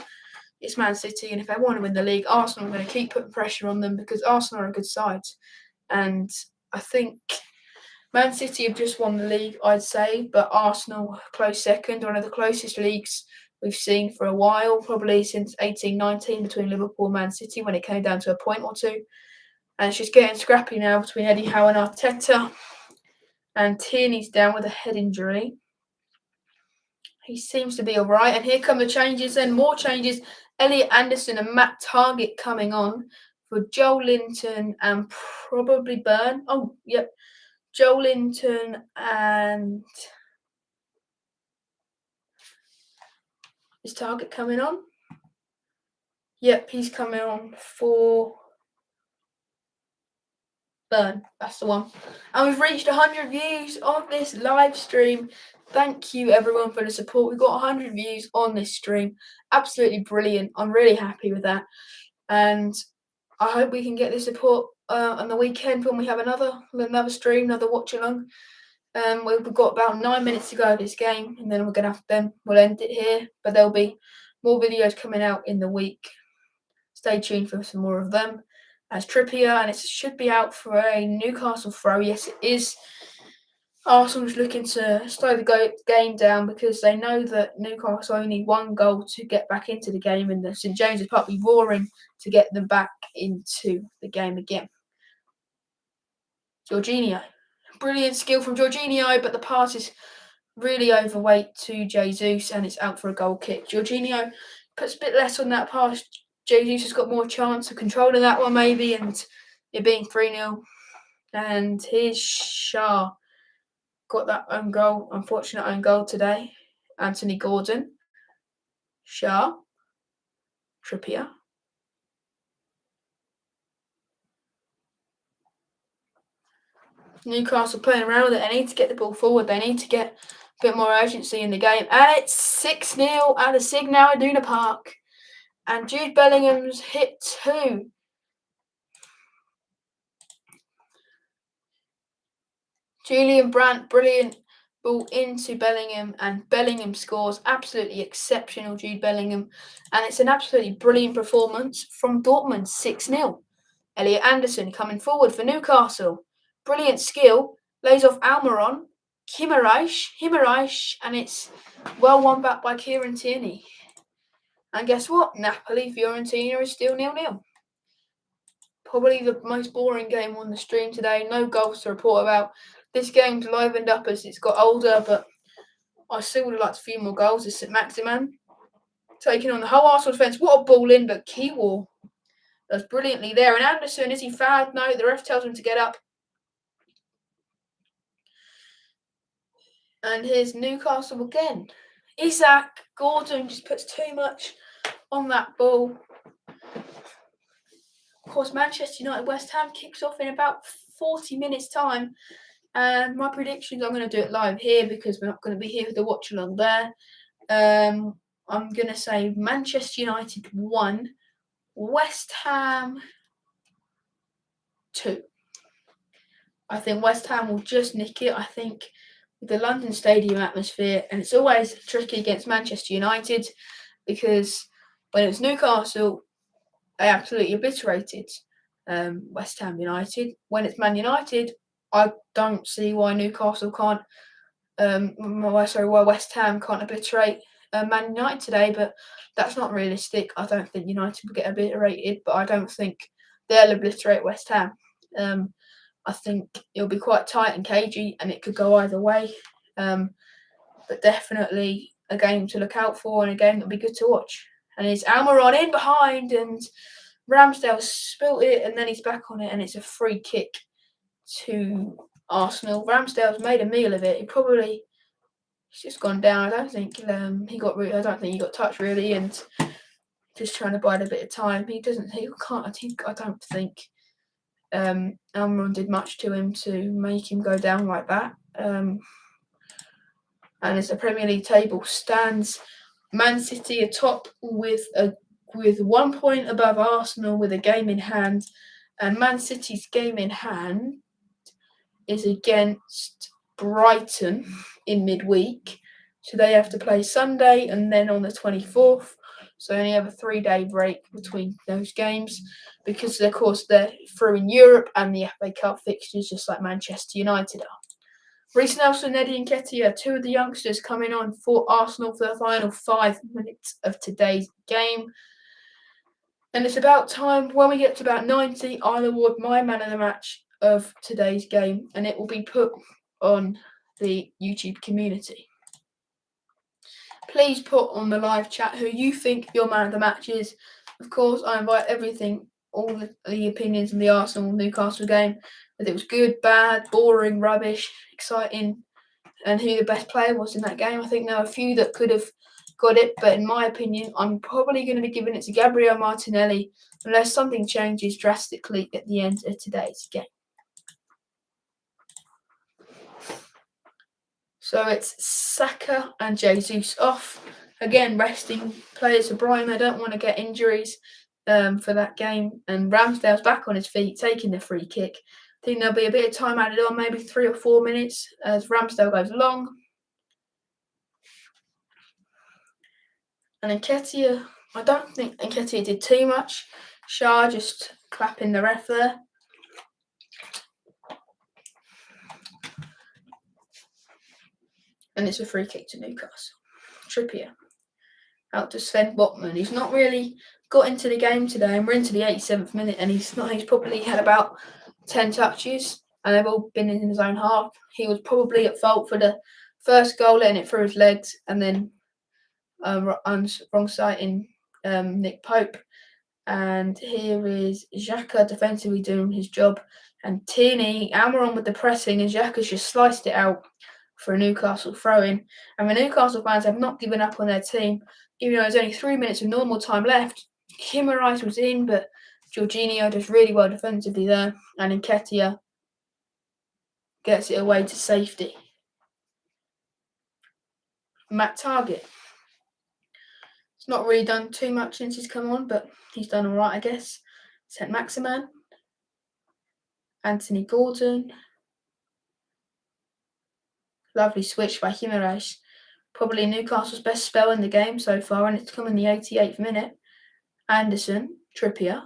it's Man City, and if they want to win the league, Arsenal are going to keep putting pressure on them because Arsenal are a good side. And I think Man City have just won the league, I'd say, but Arsenal close second, one of the closest leagues we've seen for a while, probably since 18-19 between Liverpool and Man City when it came down to a point or two. And it's just getting scrappy now between Eddie Howe and Arteta. And Tierney's down with a head injury. He seems to be all right. And here come the changes and more changes. Elliot Anderson and Matt Targett coming on for Joel Linton and probably Byrne. Oh, yep. Joel Linton and... Is Targett coming on? Yep, he's coming on for Byrne. That's the one. And we've reached 100 views on this live stream. Thank you, everyone, for the support. We've got 100 views on this stream. Absolutely brilliant. I'm really happy with that. and I hope we can get the support on the weekend when we have another stream, another watch-along. We've got about 9 minutes to go of this game, and then we'll end it here. But there'll be more videos coming out in the week. Stay tuned for some more of them. As Trippier, and it should be out for a Newcastle throw. Yes, it is. Arsenal's looking to slow the game down because they know that Newcastle only need one goal to get back into the game, and the St James's Park will be roaring to get them back into the game again. Jorginho. Brilliant skill from Jorginho, but the pass is really overweight to Jesus, and it's out for a goal kick. Jorginho puts a bit less on that pass. Jesus has got more chance of controlling that one maybe, and it being 3-0. And here's Shah. Got that unfortunate own goal today. Anthony Gordon. Shah. Trippier. Newcastle playing around with it. They need to get the ball forward. They need to get a bit more urgency in the game. And it's 6-0 at the Signal Iduna Park. And Jude Bellingham's hit 2. Julian Brandt, brilliant ball into Bellingham, and Bellingham scores. Absolutely exceptional, Jude Bellingham. And it's an absolutely brilliant performance from Dortmund, 6-0. Elliot Anderson coming forward for Newcastle. Brilliant skill. Lays off Almiron. Himmerreich, and it's well won back by Kieran Tierney. And guess what? Napoli-Fiorentina is still 0-0. Probably the most boring game on the stream today. No goals to report about. This game's livened up as it's got older, but I still would have liked a few more goals. It's St Maximan taking on the whole Arsenal defence. What a ball in, but Keywall does brilliantly there. And Anderson, is he fouled? No, the ref tells him to get up. And here's Newcastle again. Isaac Gordon just puts too much on that ball. Of course, Manchester United West Ham kicks off in about 40 minutes' time. And my predictions, I'm going to do it live here because we're not going to be here with the watch along there. I'm going to say Manchester United 1, West Ham 2. I think West Ham will just nick it. I think with the London Stadium atmosphere, and it's always tricky against Manchester United because when it's Newcastle, they absolutely obliterated West Ham United. When it's Man United, I don't see why why West Ham can't obliterate Man United today, but that's not realistic. I don't think United will get obliterated, but I don't think they'll obliterate West Ham. I think it'll be quite tight and cagey, and it could go either way. But definitely a game to look out for, and a game that'll be good to watch. And it's Almiron in behind, and Ramsdale spilt it, and then he's back on it, and it's a free kick to Arsenal. Ramsdale's made a meal of it. He's just gone down. I don't think he got touched really, and just trying to bide a bit of time. I don't think Almiron did much to him to make him go down like that. And as the Premier League table stands, Man City atop with 1 point above Arsenal with a game in hand, and Man City's game in hand is against Brighton in midweek. So they have to play Sunday and then on the 24th. So they only have a 3-day break between those games because, of course, they're through in Europe and the FA Cup fixtures, just like Manchester United are. Reece Nelson, Eddie Nketiah, 2 of the youngsters coming on for Arsenal for the final 5 minutes of today's game. And it's about time, when we get to about 90, I'll award my man of the match of today's game, and it will be put on the YouTube community. Please put on the live chat who you think your man of the match is. Of course, I invite all the opinions in the Arsenal-Newcastle game, whether it was good, bad, boring, rubbish, exciting, and who the best player was in that game. I think there are a few that could have got it, but in my opinion, I'm probably going to be giving it to Gabriel Martinelli unless something changes drastically at the end of today's game. So it's Saka and Jesus off. Again, resting players for Brian. They don't want to get injuries. for that game, and Ramsdale's back on his feet, taking the free kick. I think there'll be a bit of time added on, maybe 3 or 4 minutes, as Ramsdale goes long. And Nketiah, I don't think Nketiah did too much. Shah just clapping the ref there. And it's a free kick to Newcastle. Trippier out to Sven Botman. He's not really got into the game today, and we're into the 87th minute, and he's probably had about 10 touches, and they've all been in his own half. He was probably at fault for the first goal, letting it through his legs, and then wrong sighting Nick Pope. And here is Xhaka defensively doing his job, and Tierney, Almiron with the pressing, and Xhaka's just sliced it out for a Newcastle throw-in. And the Newcastle fans have not given up on their team, even though there's only 3 minutes of normal time left. Kimmerais was in, but Jorginho does really well defensively there, and Nketiah gets it away to safety. Matt Targett. It's not really done too much since he's come on, but he's done all right, I guess. St. Maximan, Anthony Gordon. Lovely switch by Kimmerais. Probably Newcastle's best spell in the game so far, and it's come in the 88th minute. Anderson, Trippier.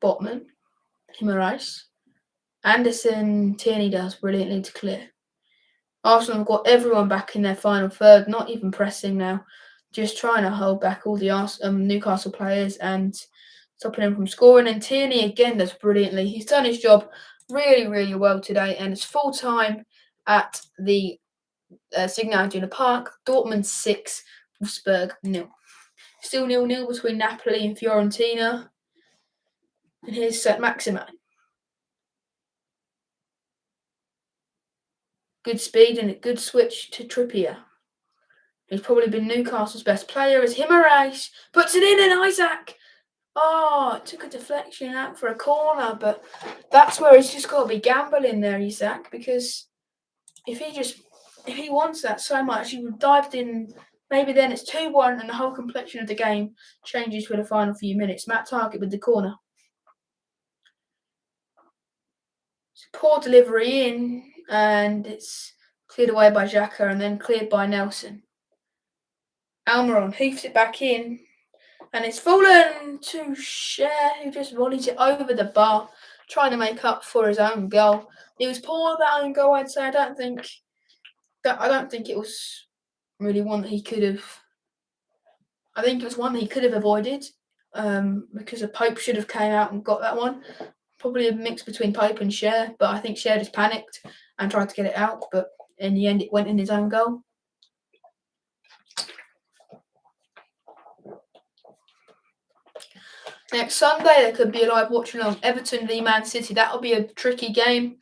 Botman, Kimmerais. Anderson, Tierney does brilliantly to clear. Arsenal have got everyone back in their final third, not even pressing now, just trying to hold back all the Newcastle players and stopping them from scoring. And Tierney again does brilliantly. He's done his job really, really well today, and it's full time at the Signal Iduna Park. Dortmund 6, Wolfsburg 0. Still 0-0 between Napoli and Fiorentina. And here's St. Maximan. Good speed and a good switch to Trippier. He's probably been Newcastle's best player as Kimmerais puts it in, and Isaac. Oh, it took a deflection out for a corner, but that's where he's just got to be gambling there, Isaac, because if he wants that so much, he would have dived in. Maybe then it's 2-1 and the whole complexion of the game changes for the final few minutes. Matt Targett with the corner. It's a poor delivery in, and it's cleared away by Xhaka and then cleared by Nelson. Almiron hoofs it back in, and it's fallen to Cher, who just volleys it over the bar, trying to make up for his own goal. It was poor, that own goal, I'd say. I don't think it was really one that he could have. I think it was one that he could have avoided, because the Pope should have came out and got that one. Probably a mix between Pope and Cher, but I think Cher just panicked and tried to get it out, but in the end it went in his own goal. Next Sunday there could be a live watchalong. Everton v Man City. That'll be a tricky game.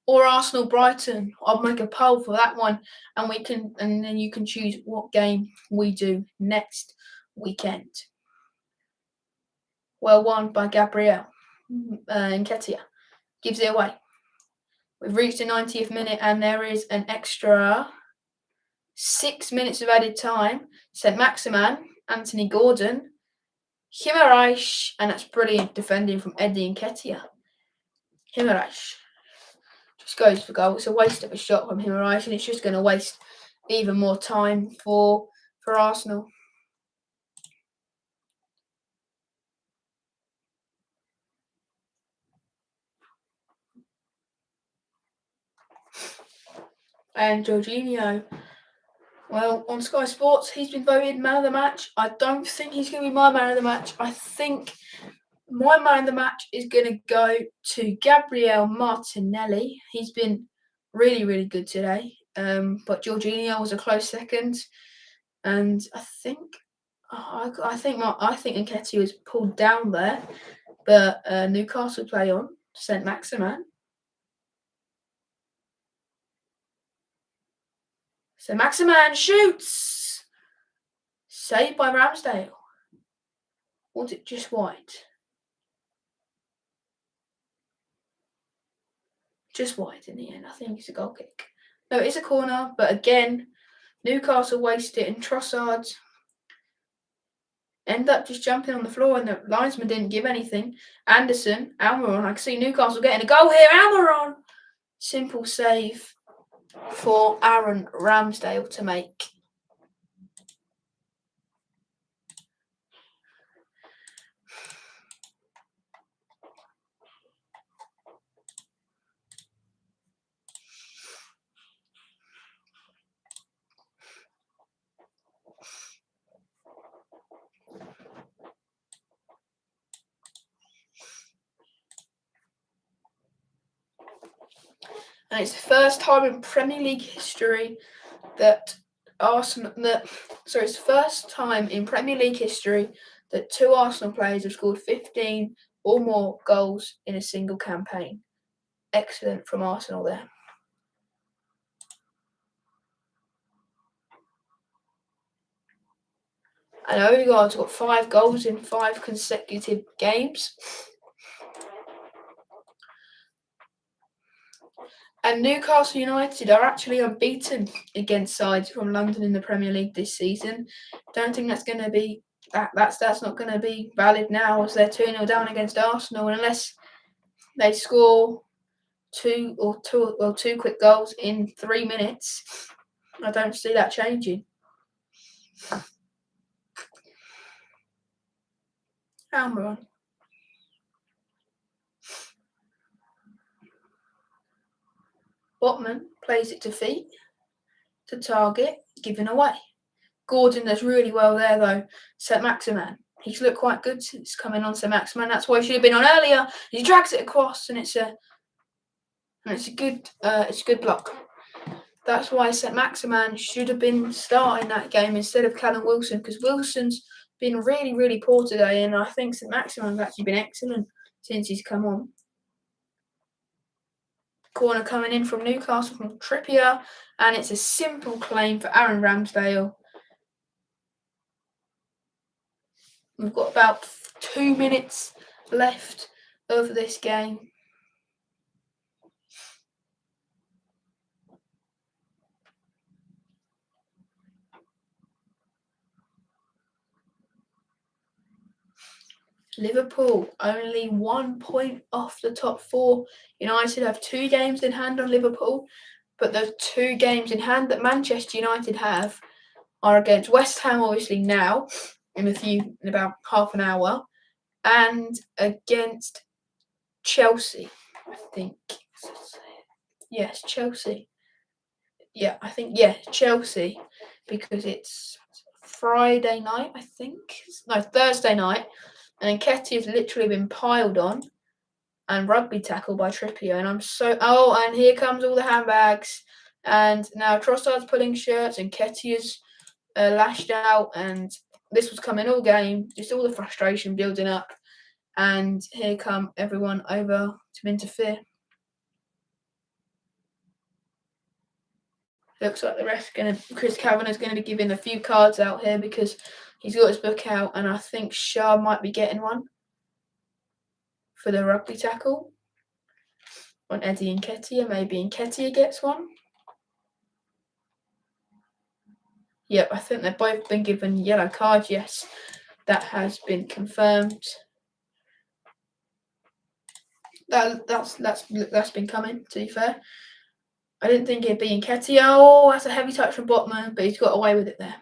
Or Arsenal Brighton. I'll make a poll for that one, and then you can choose what game we do next weekend. Well won by Gabriel. Nketiah gives it away. We've reached the 90th minute, and there is an extra 6 minutes of added time. St. Maximan, Anthony Gordon, Kimmerais, and that's brilliant defending from Eddie Nketiah. Kimmerais just goes for goal. It's a waste of a shot from Kimmerais, and it's just going to waste even more time for Arsenal. And Jorginho, well, on Sky Sports, he's been voted man of the match. I don't think he's going to be my man of the match. I think my man of the match is going to go to Gabriel Martinelli. He's been really, really good today. But Jorginho was a close second, and I think Nketiah was pulled down there. But Newcastle play on. St. Maximan. So Maximan shoots. Saved by Ramsdale. Was it just wide? Just wide in the end. I think it's a goal kick. No, it's a corner, but again, Newcastle waste it, and Trossard end up just jumping on the floor, and the linesman didn't give anything. Anderson, Almiron, I can see Newcastle getting a goal here. Almiron! Simple save for Aaron Ramsdale to make. And it's the first time in Premier League history that it's the first time in Premier League history that two Arsenal players have scored 15 or more goals in a single campaign. Excellent from Arsenal there. And Odegaard's got 5 goals in 5 consecutive games. And Newcastle United are actually unbeaten against sides from London in the Premier League this season. Don't think that's going to be that's not going to be valid now, as they're 2-0 down against Arsenal, and unless they score two quick goals in 3 minutes, I don't see that changing. Almiron. Botman plays it to feet, to target, given away. Gordon does really well there though. Saint-Maximin. He's looked quite good since coming on, Saint-Maximin. That's why he should have been on earlier. He drags it across, and it's a good block. That's why Saint-Maximin should have been starting that game instead of Callum Wilson, because Wilson's been really, really poor today, and I think Saint-Maximin's actually been excellent since he's come on. Corner coming in from Newcastle from Trippier, and it's a simple claim for Aaron Ramsdale. We've got about 2 minutes left of this game. Liverpool only 1 point off the top 4. United have 2 games in hand on Liverpool, but the 2 games in hand that Manchester United have are against West Ham, obviously now, in about half an hour, and against Chelsea, I think. Yes, Chelsea. Yeah, I think, Chelsea, because it's Friday night, I think. No, Thursday night. And Nketiah has literally been piled on and rugby tackled by Trippier. And and here comes all the handbags. And now Trossard's pulling shirts, and Nketiah's lashed out. And this was coming all game, just all the frustration building up. And here come everyone over to interfere. Looks like the ref Chris Kavanagh's going to be giving a few cards out here because he's got his book out, and I think Shah might be getting one for the rugby tackle on Eddie Nketiah. Maybe Nketiah gets one. Yep, I think they've both been given yellow cards. Yes, that has been confirmed. That's been coming, to be fair. I didn't think it'd be Nketiah. Oh, that's a heavy touch from Botman, but he's got away with it there.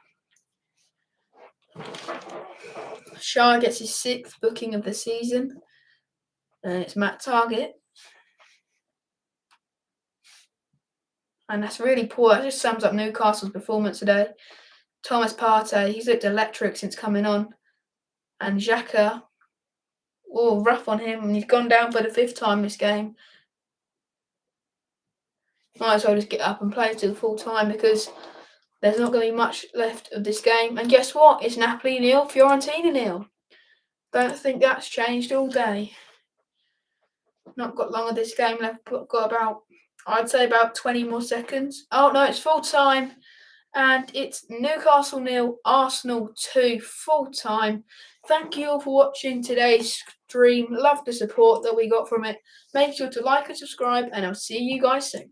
Shah gets his 6th booking of the season, and it's Matt Targett. And that's really poor. That just sums up Newcastle's performance today. Thomas Partey, he's looked electric since coming on. And Xhaka, rough on him, and he's gone down for the 5th time this game. Might as well just get up and play till full time, because there's not going to be much left of this game. And guess what? It's Napoli 0, Fiorentina 0. Don't think that's changed all day. Not got long of this game left. Got about 20 more seconds. Oh no, it's full time. And it's Newcastle 0, Arsenal 2, full time. Thank you all for watching today's stream. Love the support that we got from it. Make sure to like and subscribe, and I'll see you guys soon.